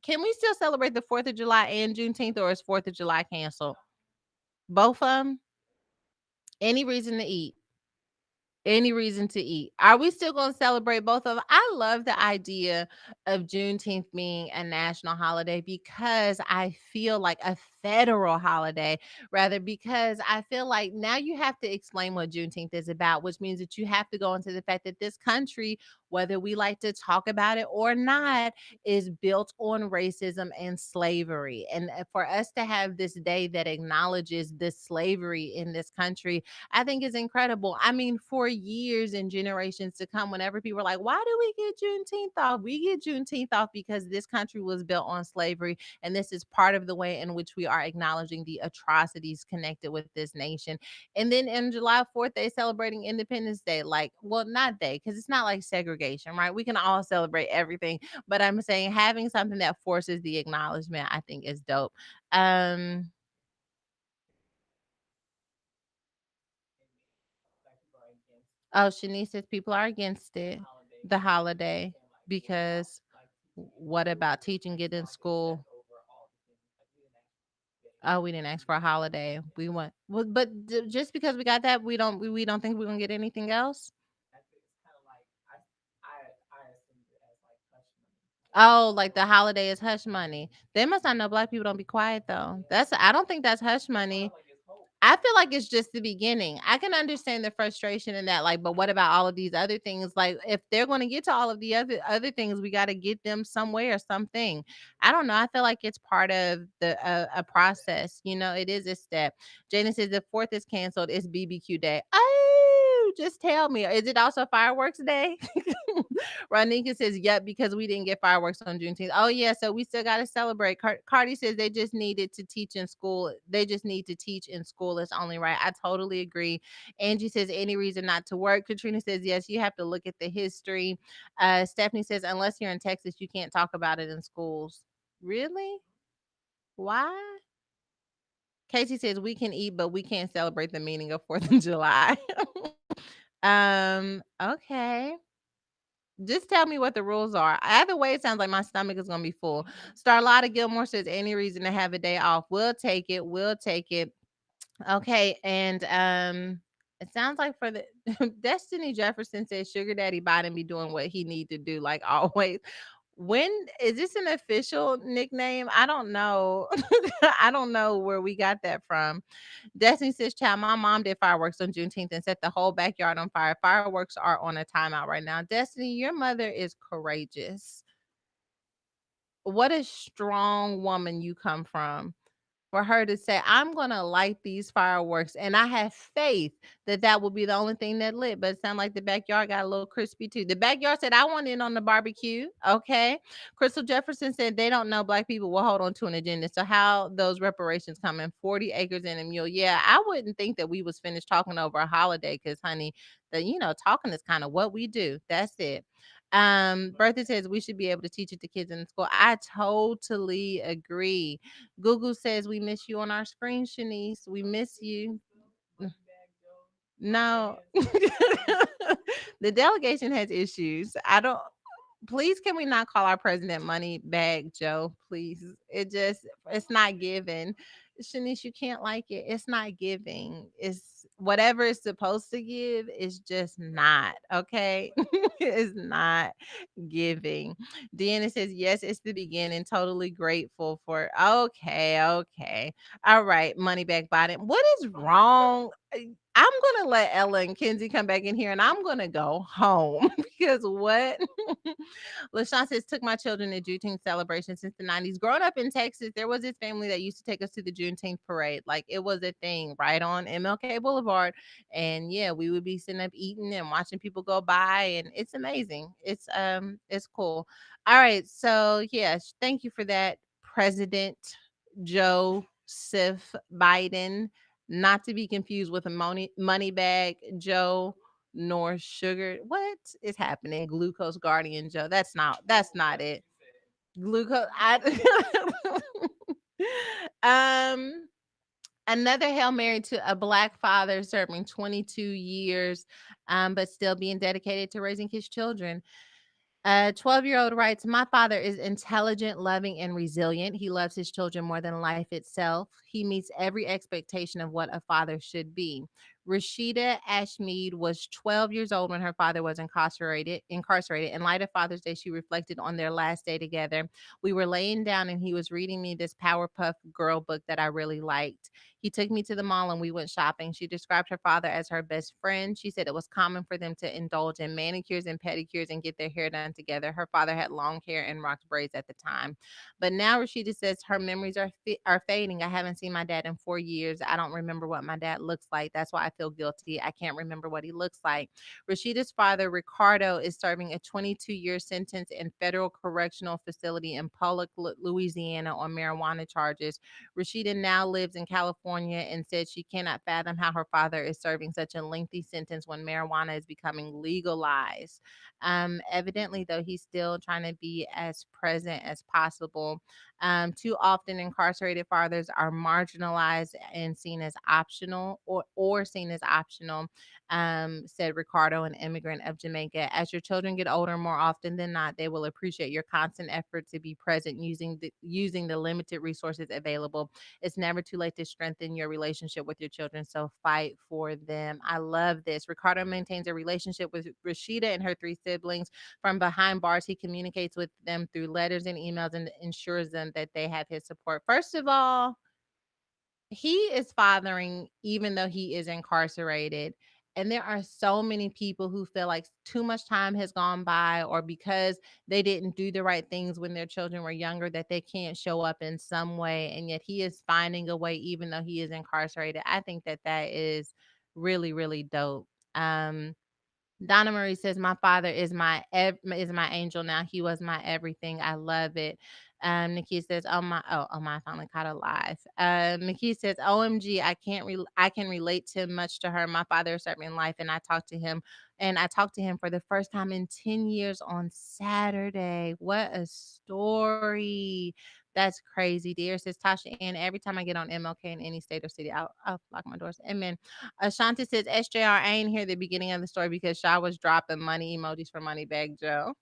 can we still celebrate the 4th of July and Juneteenth, or is 4th of July canceled? Both of them? Any reason to eat? Any reason to eat. Are we still going to celebrate both of them? I love the idea of Juneteenth being a national holiday because I feel like a federal holiday, rather, because I feel like now you have to explain what Juneteenth is about, which means that you have to go into the fact that this country, whether we like to talk about it or not, is built on racism and slavery. And for us to have this day that acknowledges this slavery in this country, I think is incredible. I mean, for years and generations to come, whenever people are like, why do we get Juneteenth off? We get Juneteenth off because this country was built on slavery. And this is part of the way in which we are acknowledging the atrocities connected with this nation. And then in July 4th, they celebrating Independence Day. Like, well, not day, because it's not like segregation, right? We can all celebrate everything. But I'm saying having something that forces the acknowledgement, I think is dope. Um, Oh, Shanice says people are against it, the holiday, because what about teaching it in school? Oh, we didn't ask for a holiday. We want, well, but just because we got that, we don't think we're gonna get anything else. Oh, like the holiday is hush money. They must not know black people don't be quiet though. I don't think that's hush money. I feel like it's just the beginning. I can understand the frustration in that, like, but what about all of these other things? Like, if they're going to get to all of the other things, we got to get them somewhere, something. I don't know. I feel like it's part of the a process. You know, it is a step. Jana says the 4th is canceled. It's BBQ day. Oh, just tell me. Is it also fireworks day? Ronika says, yep, because we didn't get fireworks on Juneteenth. Oh, yeah, so we still got to celebrate. Cardi says they just needed to teach in school. They just need to teach in school. It's only right. I totally agree. Angie says, any reason not to work. Katrina says, yes, you have to look at the history. Stephanie says, unless you're in Texas, you can't talk about it in schools. Really? Why? Casey says, we can eat, but we can't celebrate the meaning of 4th of July. Okay. Just tell me what the rules are. Either way, it sounds like my stomach is gonna be full. Starlotta Gilmore says any reason to have a day off. We'll take it. We'll take it. Okay, and it sounds like for the Destiny Jefferson says Sugar Daddy Biden be doing what he need to do, like always. When is this an official nickname? I don't know. I don't know where we got that from. Destiny says, child, my mom did fireworks on Juneteenth and set the whole backyard on fire. Fireworks are on a timeout right now. Destiny, your mother is courageous. What a strong woman you come from for her to say, I'm going to light these fireworks. And I have faith that that will be the only thing that lit. But it sounded like the backyard got a little crispy too. The backyard said, I want in on the barbecue. Okay. Crystal Jefferson said, they don't know Black people will hold on to an agenda. So how those reparations come in 40 acres and a mule. Yeah, I wouldn't think that we was finished talking over a holiday because, honey, talking is kind of what we do. That's it. Bertha says we should be able to teach it to kids in the school. I totally agree. Google says we miss you on our screen, Shanice. We miss you. No. The delegation has issues. I don't Please can we not call our president money bag Joe, please? It's not giving. Shanice, you can't like it. It's not giving. It's whatever it's supposed to give is just not okay. It's not giving. Deanna says, yes, it's the beginning. Totally grateful for okay. All right, money back bottom. What is wrong? I'm gonna let Ella and Kenzie come back in here and I'm gonna go home because what? LaShawn says, took my children to Juneteenth celebration since the 90s. Growing up in Texas, there was this family that used to take us to the Juneteenth parade. Like it was a thing right on MLK Boulevard. And yeah, we would be sitting up eating and watching people go by. And it's amazing. It's cool. All right. So yes, thank you for that, President Joseph Biden. Not to be confused with a money bag Joe nor sugar. What is happening? Glucose Guardian Joe. That's not it. Glucose um another Hail Mary to a Black father serving 22 years, but still being dedicated to raising his children. A 12-year-old writes, my father is intelligent, loving, and resilient. He loves his children more than life itself. He meets every expectation of what a father should be. Rashida Ashmead was 12 years old when her father was incarcerated. In light of Father's Day, she reflected on their last day together. We were laying down and he was reading me this Powerpuff Girl book that I really liked. He took me to the mall and we went shopping. She described her father as her best friend. She said it was common for them to indulge in manicures and pedicures and get their hair done together. Her father had long hair and rocked braids at the time. But now Rashida says her memories are fading. I haven't seen my dad in 4 years. I don't remember what my dad looks like. That's why I feel guilty. I can't remember what he looks like. Rashida's father, Ricardo, is serving a 22-year sentence in federal correctional facility in Pollock, Louisiana on marijuana charges. Rashida now lives in California and said she cannot fathom how her father is serving such a lengthy sentence when marijuana is becoming legalized. Evidently, though, he's still trying to be as present as possible. Too often, incarcerated fathers are marginalized and seen as optional or seen as optional, said Ricardo, an immigrant of Jamaica. As your children get older, more often than not, they will appreciate your constant effort to be present using the limited resources available. It's never too late to strengthen your relationship with your children, so fight for them. I love this. Ricardo maintains a relationship with Rashida and her three siblings from behind bars. He communicates with them through letters and emails and ensures them that they have his support. First of all, he is fathering even though he is incarcerated. And there are so many people who feel like too much time has gone by, or because they didn't do the right things when their children were younger, that they can't show up in some way. And yet he is finding a way, even though he is incarcerated. I think that that is really, really dope. Donna Marie says, "My father is my angel now. He was my everything. I love it." Nikki says, "Oh my, I finally caught a live." Nikki says, "OMG, I can relate to much to her. My father is serving life, and I talked to him for the first time in 10 years on Saturday. What a story!" That's crazy. Dear says Tasha Ann, every time I get on MLK in any state or city, I'll lock my doors. Amen. Shanti says SJR, I ain't hear the beginning of the story because Shaw was dropping money emojis for Moneybag Joe.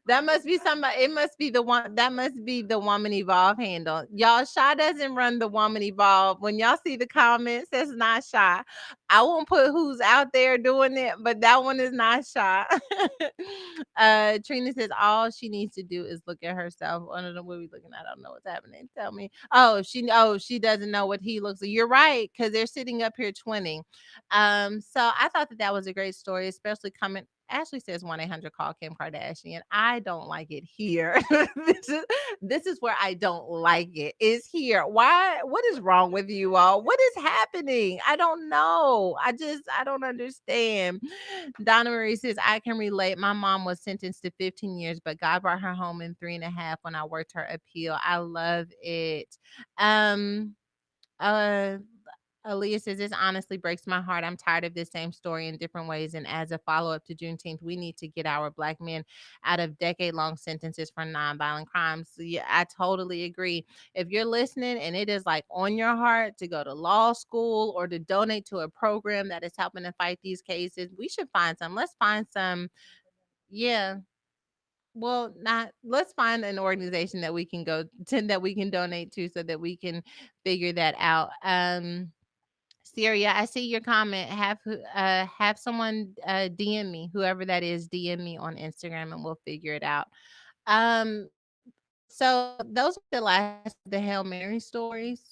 That must be somebody. It must be the one. That must be the Woman Evolve handle. Y'all, Shaw doesn't run the Woman Evolve. When y'all see the comments, that's not Shaw. I won't put who's out there doing it, but that one is not Shaw. Trina says all she needs to do is look at herself. I don't know what we looking at. I don't know what's happening. Tell me. Oh, she doesn't know what he looks like. You're right, because they're sitting up here twinning. So I thought that that was a great story, especially coming. Ashley says 1-800 call Kim Kardashian. I don't like it here. This is where I don't like it. Is here. Why? What is wrong with you all? What is happening? I don't know. I don't understand. Donna Marie says, I can relate. My mom was sentenced to 15 years, but God brought her home in 3.5 when I worked her appeal. I love it. Um, uh, Aaliyah says, this honestly breaks my heart. I'm tired of this same story in different ways. And as a follow up to Juneteenth, we need to get our Black men out of decade long sentences for nonviolent crimes. So yeah, I totally agree. If you're listening and it is like on your heart to go to law school or to donate to a program that is helping to fight these cases, we should find some. Let's find some. Yeah. Well, not let's find an organization that we can go to that we can donate to so that we can figure that out. Syria, I see your comment. Have someone DM me, whoever that is, DM me on Instagram, and we'll figure it out. So those are the last of the Hail Mary stories.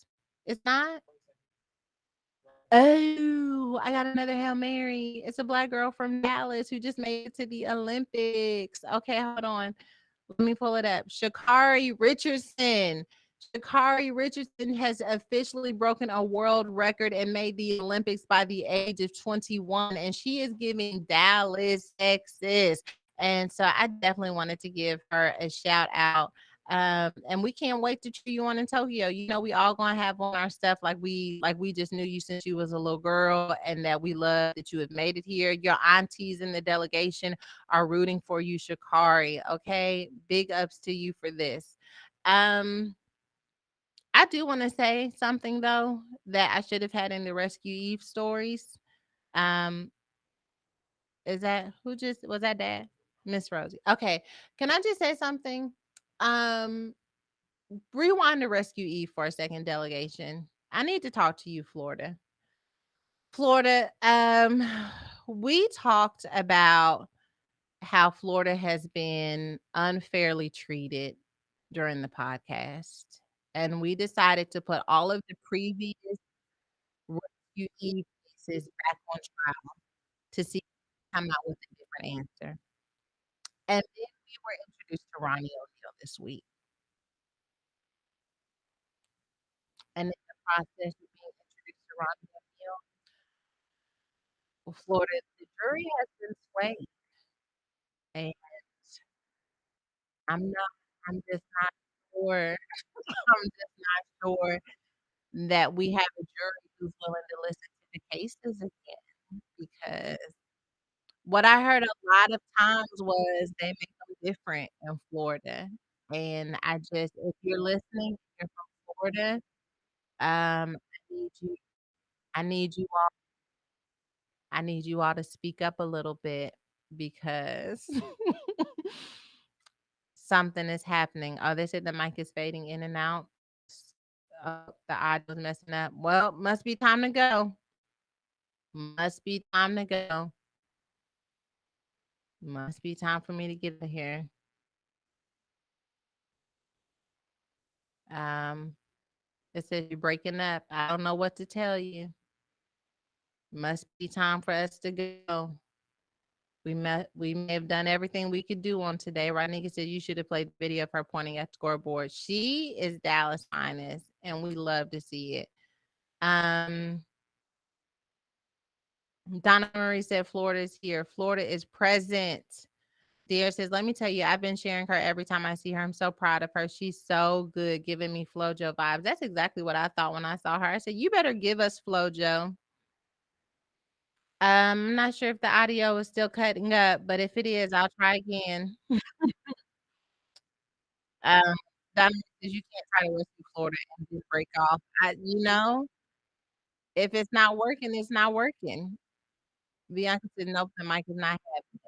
It's not. Oh, I got another Hail Mary. It's a Black girl from Dallas who just made it to the Olympics. Okay, hold on. Let me pull it up. Shikari Richardson. Shikari Richardson has officially broken a world record and made the Olympics by the age of 21. And she is giving Dallas, Texas. And so I definitely wanted to give her a shout out. And we can't wait to cheer you on in Tokyo. You know, we all gonna have on our stuff like we just knew you since you was a little girl, and that we love that you have made it here. Your aunties in the delegation are rooting for you, Shikari. Okay, big ups to you for this. Um, I do want to say something though that I should have had in the Rescue Eve stories. Um, is that who just was that Dad? Miss Rosie. Okay, can I just say something? Um, Rewind to Rescue Eve for a second, delegation. I need to talk to you, Florida. Florida, we talked about how Florida has been unfairly treated during the podcast. And we decided to put all of the previous Rescue Eve cases back on trial to see if we come out with a different answer. And then we were introduced to Ronnie O'Neill this week. And in the process of being introduced to Ronnie O'Neill, Florida, the jury has been swayed. And I'm not, I'm just not sure. I'm just not sure that we have a jury who's willing to listen to the cases again, because what I heard a lot of times was they make them different in Florida. And I just, if you're listening, if you're from Florida, I need you, I need you all, I need you all to speak up a little bit because something is happening. Oh, they said the mic is fading in and out. Oh, the audio's messing up. Well, must be time to go. Must be time to go. Must be time for me to get out of here. Um, it says you're breaking up. I don't know what to tell you. Must be time for us to go. We may have done everything we could do on today. Rodney said you should have played the video of her pointing at the scoreboard. She is Dallas finest, and we love to see it. Donna Marie said Florida is here. Florida is present. Dear says, let me tell you, I've been sharing her every time I see her. I'm so proud of her. She's so good, giving me Flojo vibes. That's exactly what I thought when I saw her. I said, you better give us Flojo. I'm not sure if the audio is still cutting up, but if it is, I'll try again. Um, Dominic says you can't try to rescue Florida and just break off. If it's not working, it's not working. Bianca said, nope, the mic is not having.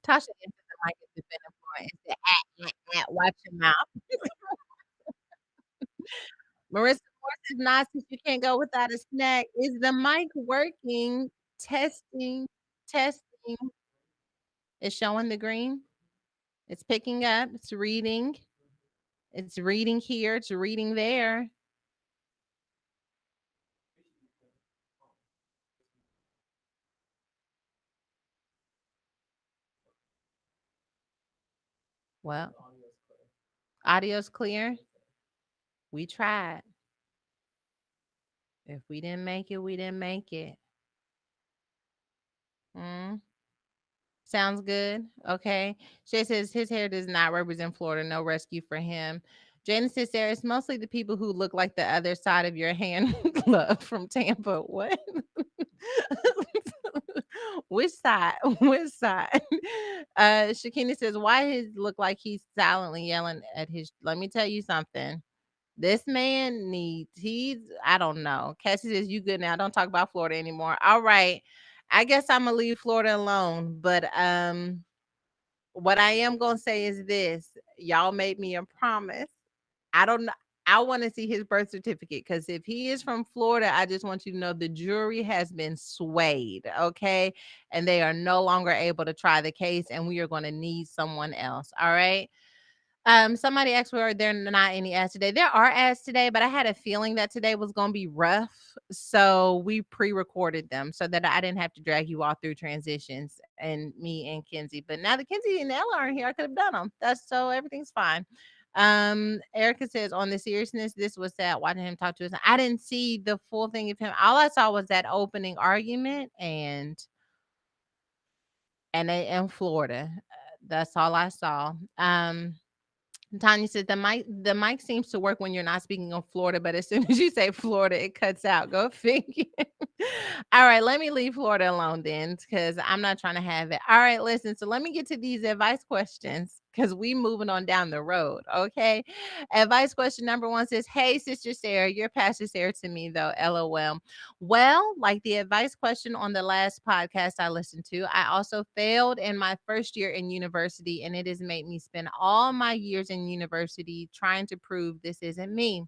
Tasha answered the mic is dependent on and said, watch your mouth. Marissa Moore says, nah, since you can't go without a snack. Is the mic working? Testing, testing. It's showing the green. It's picking up. It's reading. It's reading here. It's reading there. Well, audio's clear. We tried. If we didn't make it, we didn't make it. Mm. Sounds good. Okay. Shay says his hair does not represent Florida. No rescue for him. Janice says, Sarah, it's mostly the people who look like the other side of your hand glove from Tampa. What? Which side? Which side? Shakina says, why his look like he's silently yelling at his. Let me tell you something. This man I don't know. Cassie says, you good now. Don't talk about Florida anymore. All right. I guess I'm gonna leave Florida alone. But what I am gonna say is this. Y'all made me a promise. I don't know. I want to see his birth certificate because if he is from Florida, I just want you to know the jury has been swayed, okay? And they are no longer able to try the case, and we are going to need someone else. All right. Somebody asked were there not any ads today. There are ads today, but I had a feeling that today was gonna be rough. So we pre-recorded them so that I didn't have to drag you all through transitions and me and Kenzie. But now that Kenzie and Ella aren't here, I could have done them. That's so everything's fine. Erica says on the seriousness, this was sad watching him talk to us. I didn't see the full thing of him. All I saw was that opening argument and they in Florida. That's all I saw. Tanya said the mic seems to work when you're not speaking of Florida, but as soon as you say Florida, it cuts out. Go figure. All right, let me leave Florida alone then, because I'm not trying to have it. All right, listen. So let me get to these advice questions because we moving on down the road. Okay. Advice question number one says, hey, Sister Sarah, you're Pastor Sarah to me, though. LOL. Well, like the advice question on the last podcast I listened to, I also failed in my first year in university, and it has made me spend all my years in university trying to prove this isn't me.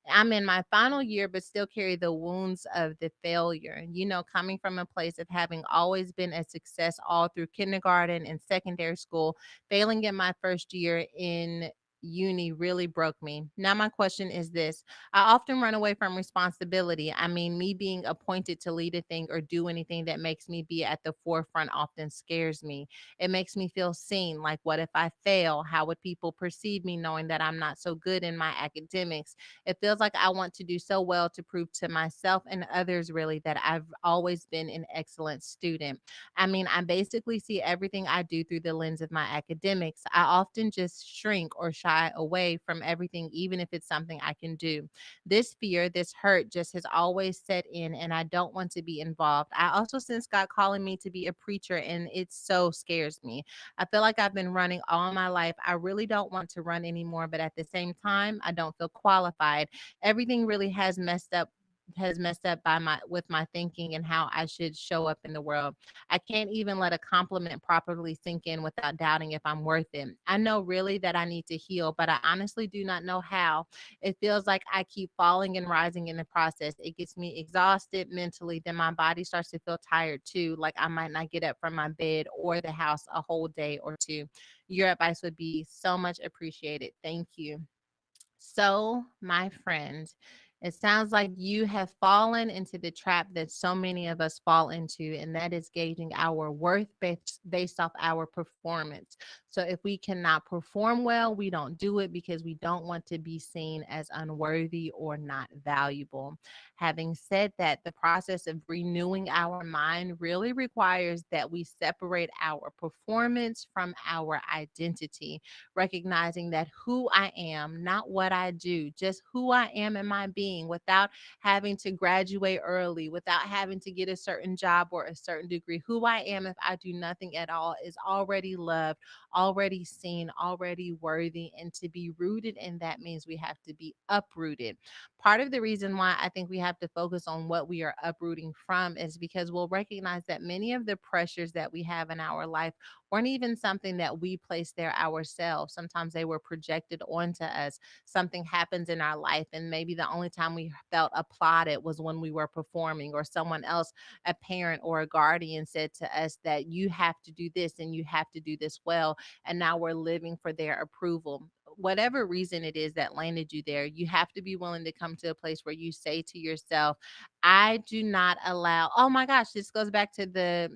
I'm in my final year, but still carry the wounds of the failure. Coming from a place of having always been a success all through kindergarten and secondary school, failing in my first year in uni really broke me. Now, my question is this. I often run away from responsibility. I mean, me being appointed to lead a thing or do anything that makes me be at the forefront often scares me. It makes me feel seen. Like, what if I fail? How would people perceive me knowing that I'm not so good in my academics? It feels like I want to do so well to prove to myself and others really that I've always been an excellent student. I mean, I basically see everything I do through the lens of my academics. I often just shrink or shy away from everything, even if it's something I can do. This fear, this hurt just has always set in, and I don't want to be involved. I also sense God calling me to be a preacher, and it so scares me. I feel like I've been running all my life. I really don't want to run anymore, but at the same time, I don't feel qualified. Everything really has messed up by my with my thinking and how I should show up in the world. I can't even let a compliment properly sink in without doubting if I'm worth it. I know really that I need to heal, but I honestly do not know how. It feels like I keep falling and rising in the process. It gets me exhausted mentally. Then my body starts to feel tired too, like I might not get up from my bed or the house a whole day or two. Your advice would be so much appreciated. Thank you. So, my friend, it sounds like you have fallen into the trap that so many of us fall into, and that is gauging our worth based off our performance. So, if we cannot perform well, we don't do it because we don't want to be seen as unworthy or not valuable. Having said that, the process of renewing our mind really requires that we separate our performance from our identity, recognizing that who I am, not what I do, just who I am in my being being, without having to graduate early, without having to get a certain job or a certain degree. Who I am if I do nothing at all is already loved, already seen, already worthy. And to be rooted in that means we have to be uprooted. Part of the reason why I think we have to focus on what we are uprooting from is because we'll recognize that many of the pressures that we have in our life weren't even something that we placed there ourselves. Sometimes they were projected onto us. Something happens in our life, and maybe the only time we felt applauded was when we were performing, or someone else, a parent or a guardian, said to us that you have to do this and you have to do this well. And now we're living for their approval. Whatever reason it is that landed you there, you have to be willing to come to a place where you say to yourself, I do not allow. Oh my gosh, this goes back to the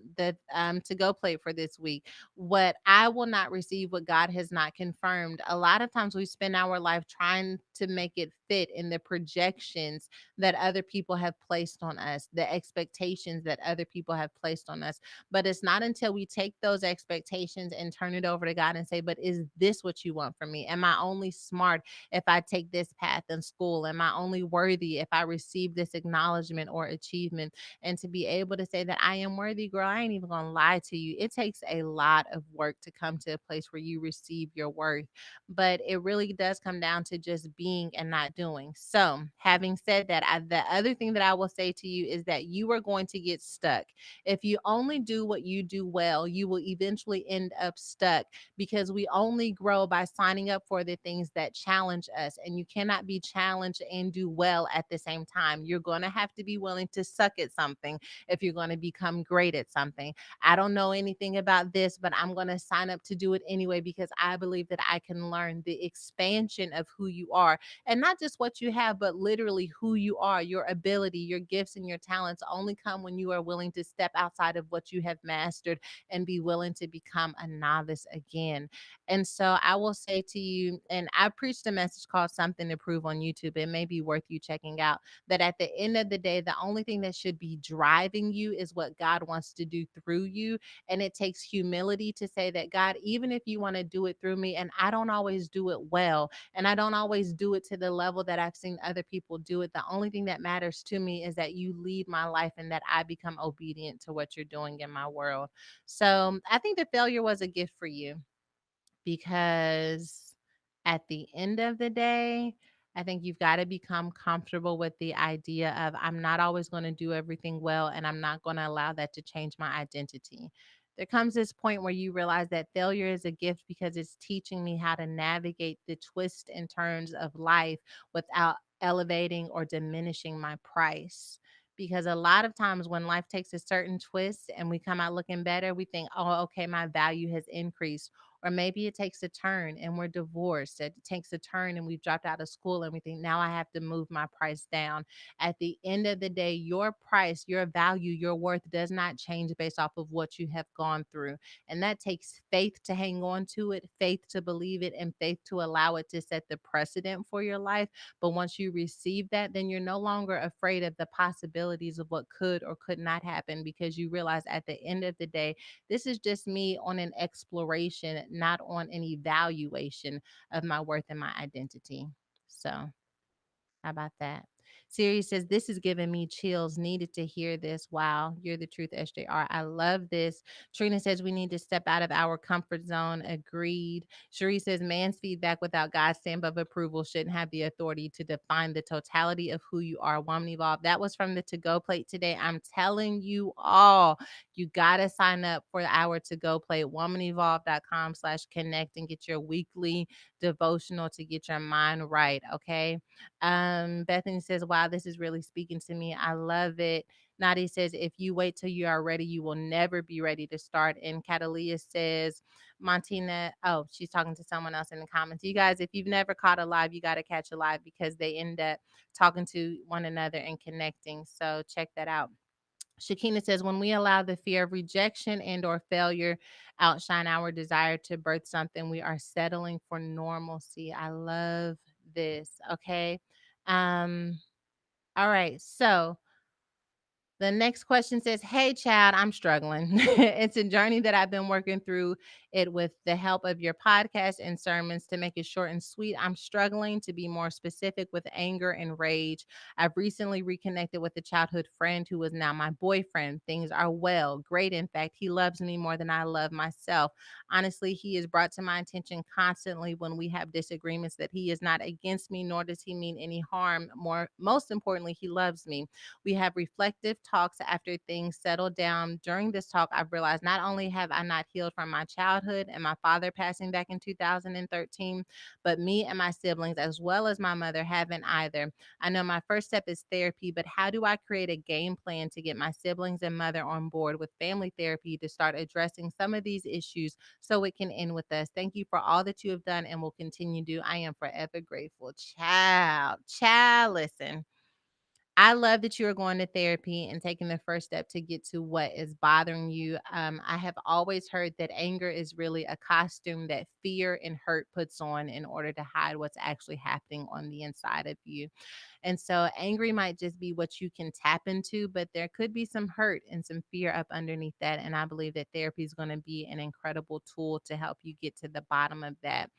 to go plate for this week. What I will not receive, what God has not confirmed. A lot of times we spend our life trying to make it fit in the projections that other people have placed on us, the expectations that other people have placed on us. But it's not until we take those expectations and turn it over to God and say, but is this what you want from me? Am I only smart if I take this path in school? Am I only worthy if I receive this acknowledgement or achievement? And to be able to say that I am worthy, girl, I ain't even gonna lie to you. It takes a lot of work to come to a place where you receive your worth. But it really does come down to just being and not doing. So, having said that, the other thing that I will say to you is that you are going to get stuck. If you only do what you do well, you will eventually end up stuck, because we only grow by signing up for the things that challenge us. And you cannot be challenged and do well at the same time. You're going to have to be willing to suck at something if you're going to become great at something. I don't know anything about this, but I'm going to sign up to do it anyway because I believe that I can learn the expansion of who you are, and not just what you have, but literally who you are. Your ability, your gifts, and your talents only come when you are willing to step outside of what you have mastered and be willing to become a novice again. And so I will say to you, and I preached a message called Something to Prove on YouTube. It may be worth you checking out. That at the end of the day, the only thing that should be driving you is what God wants to do through you. And it takes humility to say that, God, even if you want to do it through me, and I don't always do it well, and I don't always do it to the level that I've seen other people do it, the only thing that matters to me is that you lead my life and that I become obedient to what you're doing in my world. So I think the failure was a gift for you, because at the end of the day, I think you've got to become comfortable with the idea of, I'm not always going to do everything well, and I'm not going to allow that to change my identity. There comes this point where you realize that failure is a gift because it's teaching me how to navigate the twists and turns of life without elevating or diminishing my price. Because a lot of times when life takes a certain twist and we come out looking better, we think, oh, okay, my value has increased. Or maybe it takes a turn and we're divorced. It takes a turn and we've dropped out of school and we think, now I have to move my price down. At the end of the day, your price, your value, your worth does not change based off of what you have gone through. And that takes faith to hang on to it, faith to believe it, and faith to allow it to set the precedent for your life. But once you receive that, then you're no longer afraid of the possibilities of what could or could not happen, because you realize at the end of the day, this is just me on an exploration, not on an evaluation of my worth and my identity. So, how about that? Siri says, this is giving me chills. Needed to hear this. Wow. You're the truth, SJR. I love this. Trina says, we need to step out of our comfort zone. Agreed. Cherie says, man's feedback without God's stamp of approval shouldn't have the authority to define the totality of who you are. Woman Evolved. That was from the to go plate today. I'm telling you all, you got to sign up for our to go plate. womanevolved.com/connect and get your weekly devotional to get your mind right. Okay. Bethany says, wow, this is really speaking to me. I love it. Nadi says, if you wait till you are ready, you will never be ready to start. And Catalia says, Montina, oh, she's talking to someone else in the comments. You guys, if you've never caught a live, you got to catch a live, because they end up talking to one another and connecting. So check that out. Shakina says, when we allow the fear of rejection and or failure outshine our desire to birth something, we are settling for normalcy. I love this. Okay. Um, all right. So The next question says, "Hey, Chad, I'm struggling. It's a journey that I've been working through it with the help of your podcast and sermons. To make it short and sweet, I'm struggling to be more specific with anger and rage. I've recently reconnected with a childhood friend who is now my boyfriend. Things are well, great. In fact, he loves me more than I love myself. Honestly, he is brought to my attention constantly when we have disagreements that he is not against me, nor does he mean any harm. Most importantly, he loves me. We have reflective talks after things settle down. During this talk, I've realized not only have I not healed from my childhood and my father passing back in 2013, but me and my siblings, as well as my mother, haven't either. I know my first step is therapy, but how do I create a game plan to get my siblings and mother on board with family therapy to start addressing some of these issues so it can end with us? Thank you for all that you have done and will continue to do. I am forever grateful." Child, listen. I love that you are going to therapy and taking the first step to get to what is bothering you. I have always heard that anger is really a costume that fear and hurt puts on in order to hide what's actually happening on the inside of you. And so, angry might just be what you can tap into, but there could be some hurt and some fear up underneath that. And I believe that therapy is going to be an incredible tool to help you get to the bottom of that.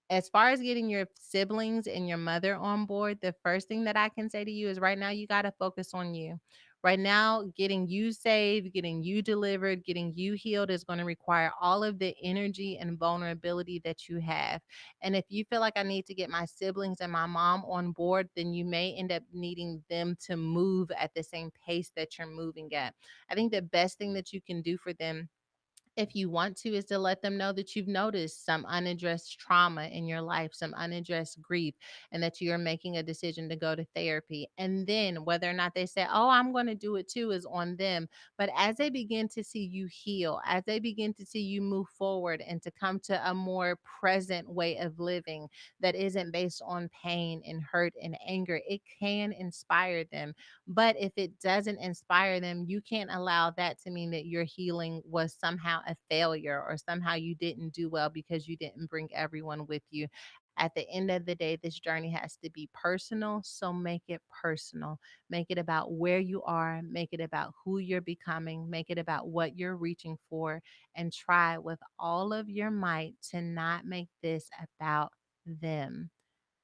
As far as getting your siblings and your mother on board, the first thing that I can say to you is right now you got to focus on you. Right now, getting you saved, getting you delivered, getting you healed is going to require all of the energy and vulnerability that you have. And if you feel like I need to get my siblings and my mom on board, then you may end up needing them to move at the same pace that you're moving at. I think the best thing that you can do for them, if you want to, is to let them know that you've noticed some unaddressed trauma in your life, some unaddressed grief, and that you're making a decision to go to therapy. And then whether or not they say, "Oh, I'm going to do it too," is on them. But as they begin to see you heal, as they begin to see you move forward and to come to a more present way of living that isn't based on pain and hurt and anger, it can inspire them. But if it doesn't inspire them, you can't allow that to mean that your healing was somehow a failure or somehow you didn't do well because you didn't bring everyone with you. At the end of the day, this journey has to be personal. So make it personal. Make it about where you are, make it about who you're becoming, make it about what you're reaching for, and try with all of your might to not make this about them.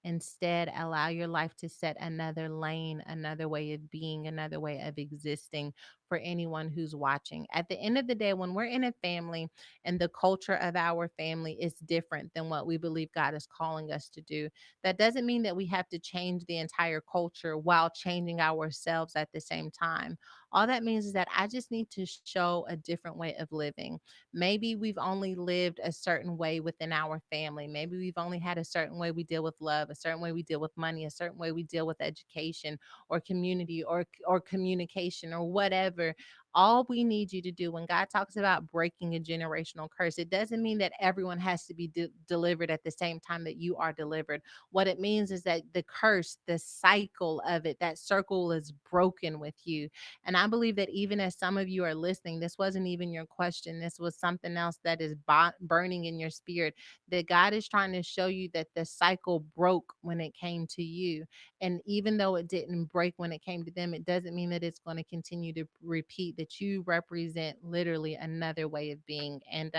Instead, allow your life to set another lane, another way of being, another way of existing for anyone who's watching. At the end of the day, when we're in a family and the culture of our family is different than what we believe God is calling us to do, that doesn't mean that we have to change the entire culture while changing ourselves at the same time. All that means is that I just need to show a different way of living. Maybe we've only lived a certain way within our family. Maybe we've only had a certain way we deal with love, a certain way we deal with money, a certain way we deal with education or community or communication or whatever. All we need you to do when God talks about breaking a generational curse, it doesn't mean that everyone has to be delivered at the same time that you are delivered. What it means is that the curse, the cycle of it, that circle is broken with you. And I believe that even as some of you are listening, this wasn't even your question. This was something else that is burning in your spirit, that God is trying to show you that the cycle broke when it came to you. And even though it didn't break when it came to them, it doesn't mean that it's going to continue to repeat, that you represent literally another way of being. And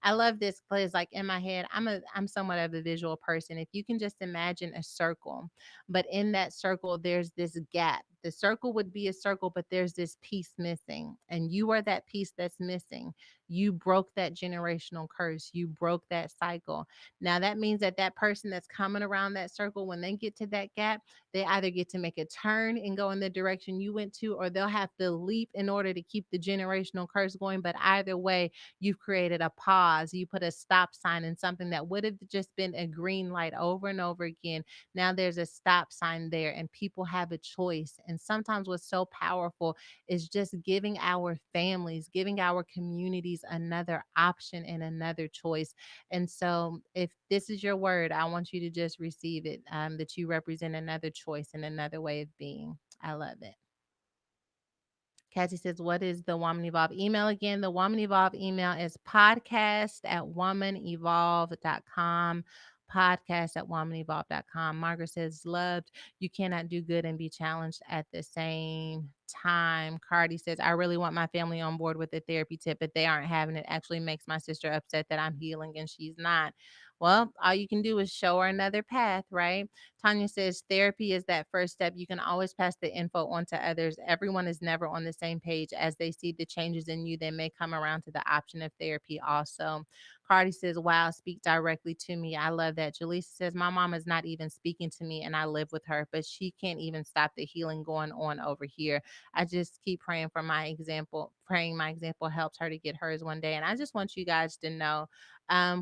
I love this because like in my head, I'm somewhat of a visual person. If you can just imagine a circle, but in that circle, there's this gap. The circle would be a circle, but there's this piece missing. And you are that piece that's missing. You broke that generational curse. You broke that cycle. Now, that means that that person that's coming around that circle, when they get to that gap, they either get to make a turn and go in the direction you went to, or they'll have to leap in order to keep the generational curse going. But either way, you've created a pause. You put a stop sign in something that would have just been a green light over and over again. Now there's a stop sign there, and people have a choice. And sometimes what's so powerful is just giving our families, giving our communities another option and another choice. And so, if this is your word, I want you to just receive it, that you represent another choice and another way of being. I love it. Cassie says, "What is the Woman Evolve email again?" The Woman Evolve email is podcast@womanevolve.com. podcast at womanevolve.com. Margaret says, loved, you cannot do good and be challenged at the same time. Cardi says, I really want my family on board with the therapy tip, but they aren't having it. Actually makes my sister upset that I'm healing and she's not. Well, all you can do is show her another path, right? Tanya says, therapy is that first step. You can always pass the info on to others. Everyone is never on the same page. As they see the changes in you, they may come around to the option of therapy also. Cardi says, wow, speak directly to me. I love that. Jaleesa says, my mom is not even speaking to me and I live with her, but she can't even stop the healing going on over here. I just keep praying for my example, praying my example helps her to get hers one day. And I just want you guys to know,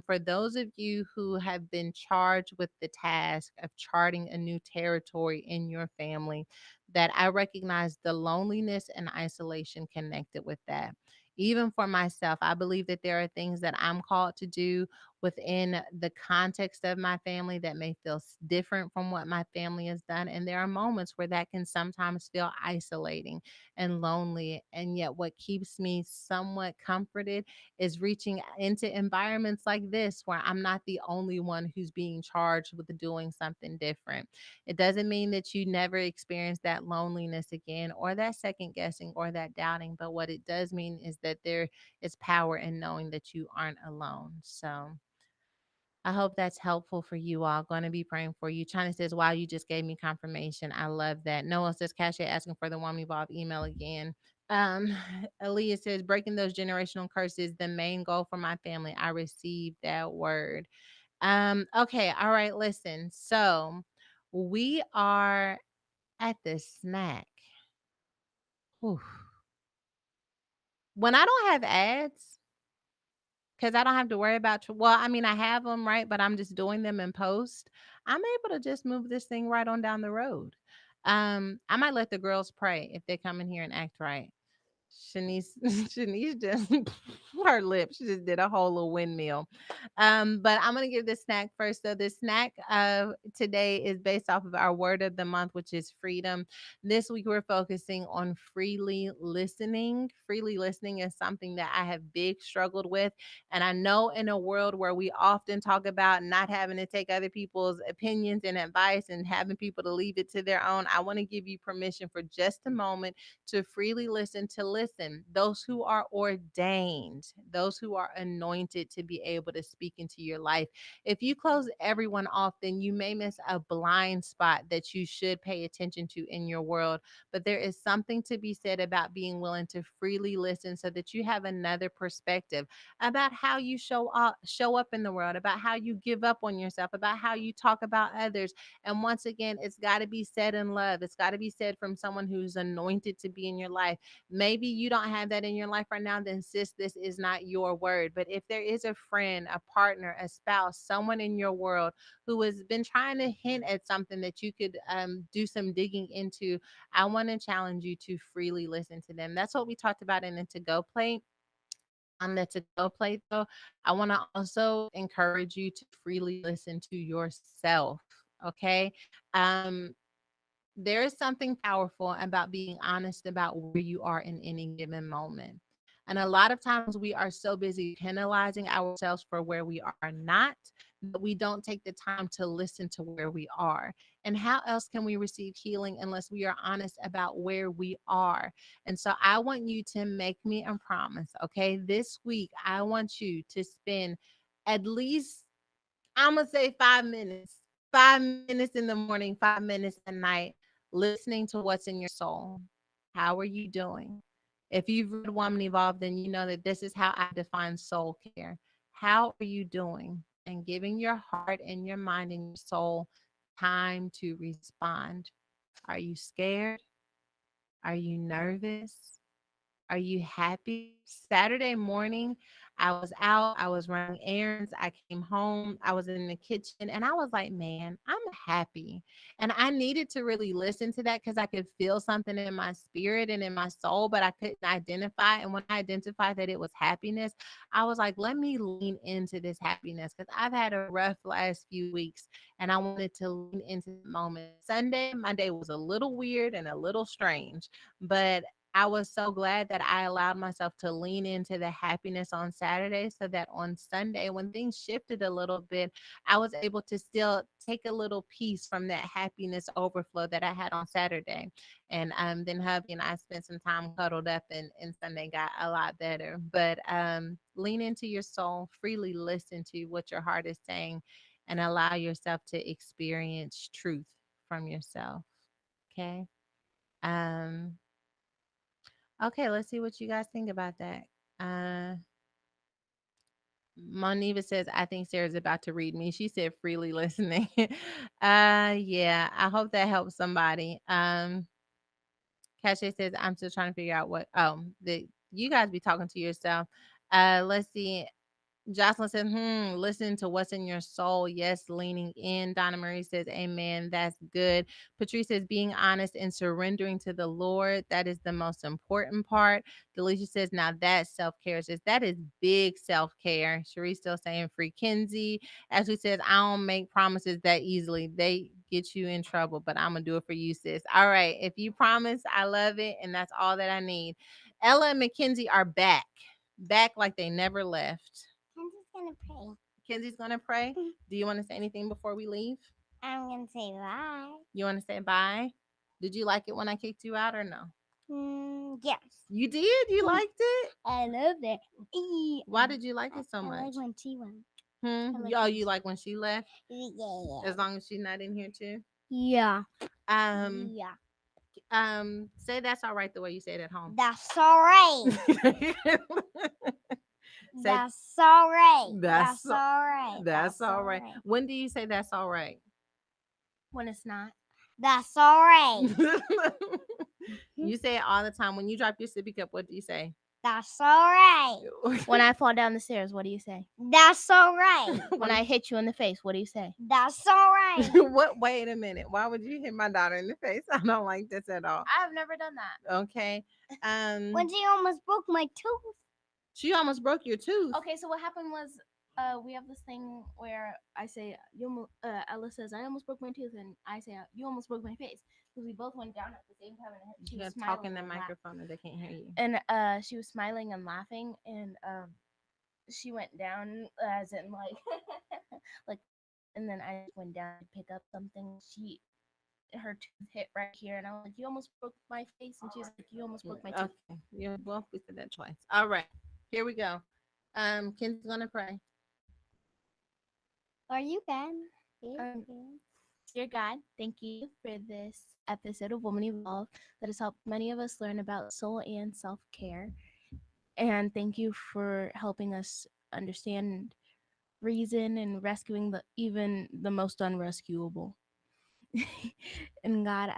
for those of you who have been charged with the task of charting a new territory in your family, that I recognize the loneliness and isolation connected with that. Even for myself, I believe that there are things that I'm called to do within the context of my family that may feel different from what my family has done. And there are moments where that can sometimes feel isolating and lonely. And yet, what keeps me somewhat comforted is reaching into environments like this where I'm not the only one who's being charged with doing something different. It doesn't mean that you never experience that loneliness again or that second guessing or that doubting, but what it does mean is that there is power in knowing that you aren't alone. So I hope that's helpful for you all. Going to be praying for you. China says, wow, you just gave me confirmation. I love that. Noah says, Cassia asking for the Woman Evolve email again. Um, Aaliyah says, breaking those generational curses, the main goal for my family. I received that word. Okay, all right, listen. So we are at the snack. Whew. When I don't have ads, because I don't have to worry about, well, I mean, I have them, right? But I'm just doing them in post. I'm able to just move this thing right on down the road. I might let the girls pray if they come in here and act right. Shanice, Shanice just her lips. She just did a whole little windmill. But I'm gonna give the snack first. So the snack of today is based off of our word of the month, which is freedom. This week we're focusing on freely listening. Freely listening is something that I have big struggled with, and I know in a world where we often talk about not having to take other people's opinions and advice and having people to leave it to their own, I want to give you permission for just a moment to freely listen, to listen. Those who are ordained, those who are anointed to be able to speak into your life. If you close everyone off, then you may miss a blind spot that you should pay attention to in your world. But there is something to be said about being willing to freely listen so that you have another perspective about how you show up in the world, about how you give up on yourself, about how you talk about others. And once again, it's got to be said in love. It's got to be said from someone who's anointed to be in your life. Maybe you don't have that in your life right now, then sis, this is not your word. But if there is a friend, a partner, a spouse, someone in your world who has been trying to hint at something that you could do some digging into, I want to challenge you to freely listen to them. That's what we talked about in the to go plate. On the to go plate, though, I want to also encourage you to freely listen to yourself. Okay. Um, there is something powerful about being honest about where you are in any given moment. And a lot of times we are so busy penalizing ourselves for where we are not that we don't take the time to listen to where we are. And how else can we receive healing unless we are honest about where we are? And so I want you to make me a promise, okay? This week, I want you to spend at least, I'm going to say 5 minutes, 5 minutes in the morning, 5 minutes at night, listening to what's in your soul. How are you doing? If you've read Woman Evolved, then you know that this is how I define soul care. How are you doing? And giving your heart and your mind and your soul time to respond. Are you scared? Are you nervous? Are you happy? Saturday morning, I was out, I was running errands, I came home, I was in the kitchen, and I was like, man, I'm happy. And I needed to really listen to that because I could feel something in my spirit and in my soul, but I couldn't identify. And when I identified that it was happiness, I was like, let me lean into this happiness because I've had a rough last few weeks and I wanted to lean into the moment. Sunday, my day was a little weird and a little strange, but I was so glad that I allowed myself to lean into the happiness on Saturday so that on Sunday, when things shifted a little bit, I was able to still take a little piece from that happiness overflow that I had on Saturday. And then hubby and I spent some time cuddled up, and Sunday got a lot better. But lean into your soul, freely listen to what your heart is saying, and allow yourself to experience truth from yourself. Okay. Um, okay, let's see what you guys think about that. Uh Moniva says, I think Sarah's about to read me. She said freely listening. Yeah, I hope that helps somebody. Cache says, I'm still trying to figure out what the you guys be talking to yourself. Let's see. Jocelyn said, listen to what's in your soul. Yes, leaning in. Donna Marie says, amen. That's good. Patrice says, being honest and surrendering to the Lord. That is the most important part. Delisha says, now that's self-care. Says, that is big self-care. Cherie still saying free Kenzie. Ashley says, I don't make promises that easily. They get you in trouble, but I'm going to do it for you, sis. All right. If you promise, I love it. And that's all that I need. Ella and Mackenzie are back. Back like they never left. Kenzie's gonna pray. Kenzie's gonna pray. Do you want to say anything before we leave? I'm gonna say bye. You want to say bye? Did you like it when I kicked you out or no? Yes. You did? You liked it? I love it. Why did you like it so I much? like when she went. You like when she left? Yeah. As long as she's not in here too. Yeah. Um, Yeah. say that's all right the way you say it at home. That's all right. That's all right. That's all right. That's all right. When do you say that's all right? When it's not. That's all right. You say it all the time. When you drop your sippy cup, what do you say? That's all right. When I fall down the stairs, what do you say? That's all right. When I hit you in the face, what do you say? That's all right. What? Wait a minute. Why would you hit my daughter in the face? I don't like this at all. I've never done that. Okay. When she almost broke my tooth. She almost broke your tooth. Okay, so what happened was, we have this thing where I say, Ella says, I almost broke my tooth, and I say, you almost broke my face, because we both went down at the same time, and she You was gotta talk in smiling the and microphone, or they can't hear you. and she was smiling and laughing, and she went down as in like, like, and then I just went down to pick up something. Her tooth hit right here, and I was like, you almost broke my face, and she was like, you almost broke my tooth. Okay. Yeah. Well, we said that twice. All right. Here we go. Kenzie's gonna pray. Are you Ben? Dear God, thank you for this episode of Woman Evolve that has helped many of us learn about soul and self care. And thank you for helping us understand reason and rescuing even the most unrescuable. And God,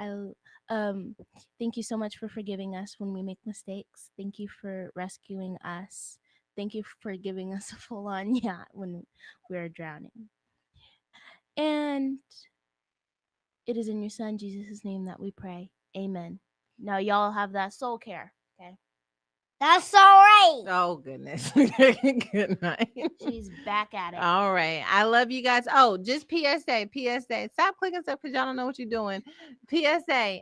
thank you so much for forgiving us when we make mistakes. Thank you for rescuing us. Thank you for giving us a full on yacht when we're drowning. And it is in your son Jesus' name that we pray. Amen. Now y'all have that soul care. Okay. That's all right. Oh goodness. Good night. She's back at it. All right. I love you guys. Oh, just PSA. Stop clicking stuff because y'all don't know what you're doing. PSA.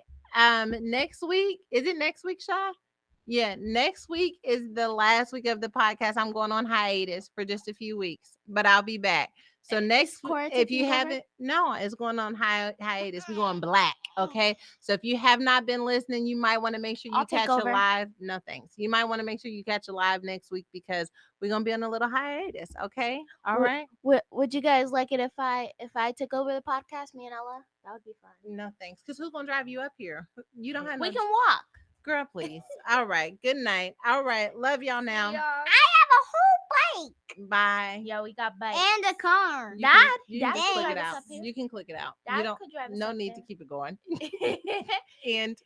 Next week. Is it next week, Shaw? Yeah, next week is the last week of the podcast. I'm going on hiatus for just a few weeks, but I'll be back. So next, if you haven't, no, it's going on hiatus. We're going black, okay? So if you have not been listening, you might want to make sure you catch a live. No thanks. You might want to make sure you catch a live next week because we're gonna be on a little hiatus, okay? All right. Would you guys like it if I took over the podcast, me and Ella? That would be fun. No thanks, because who's gonna drive you up here? You don't have. We can walk. Girl, please. All right. Good night. All right. Love y'all now. I have a whole bike. Bye. Yeah, we got bikes. And a car. You Dad can can click drive it us out. up here. You can click it out. Dad You don't. could drive us No up need there. to keep it going. And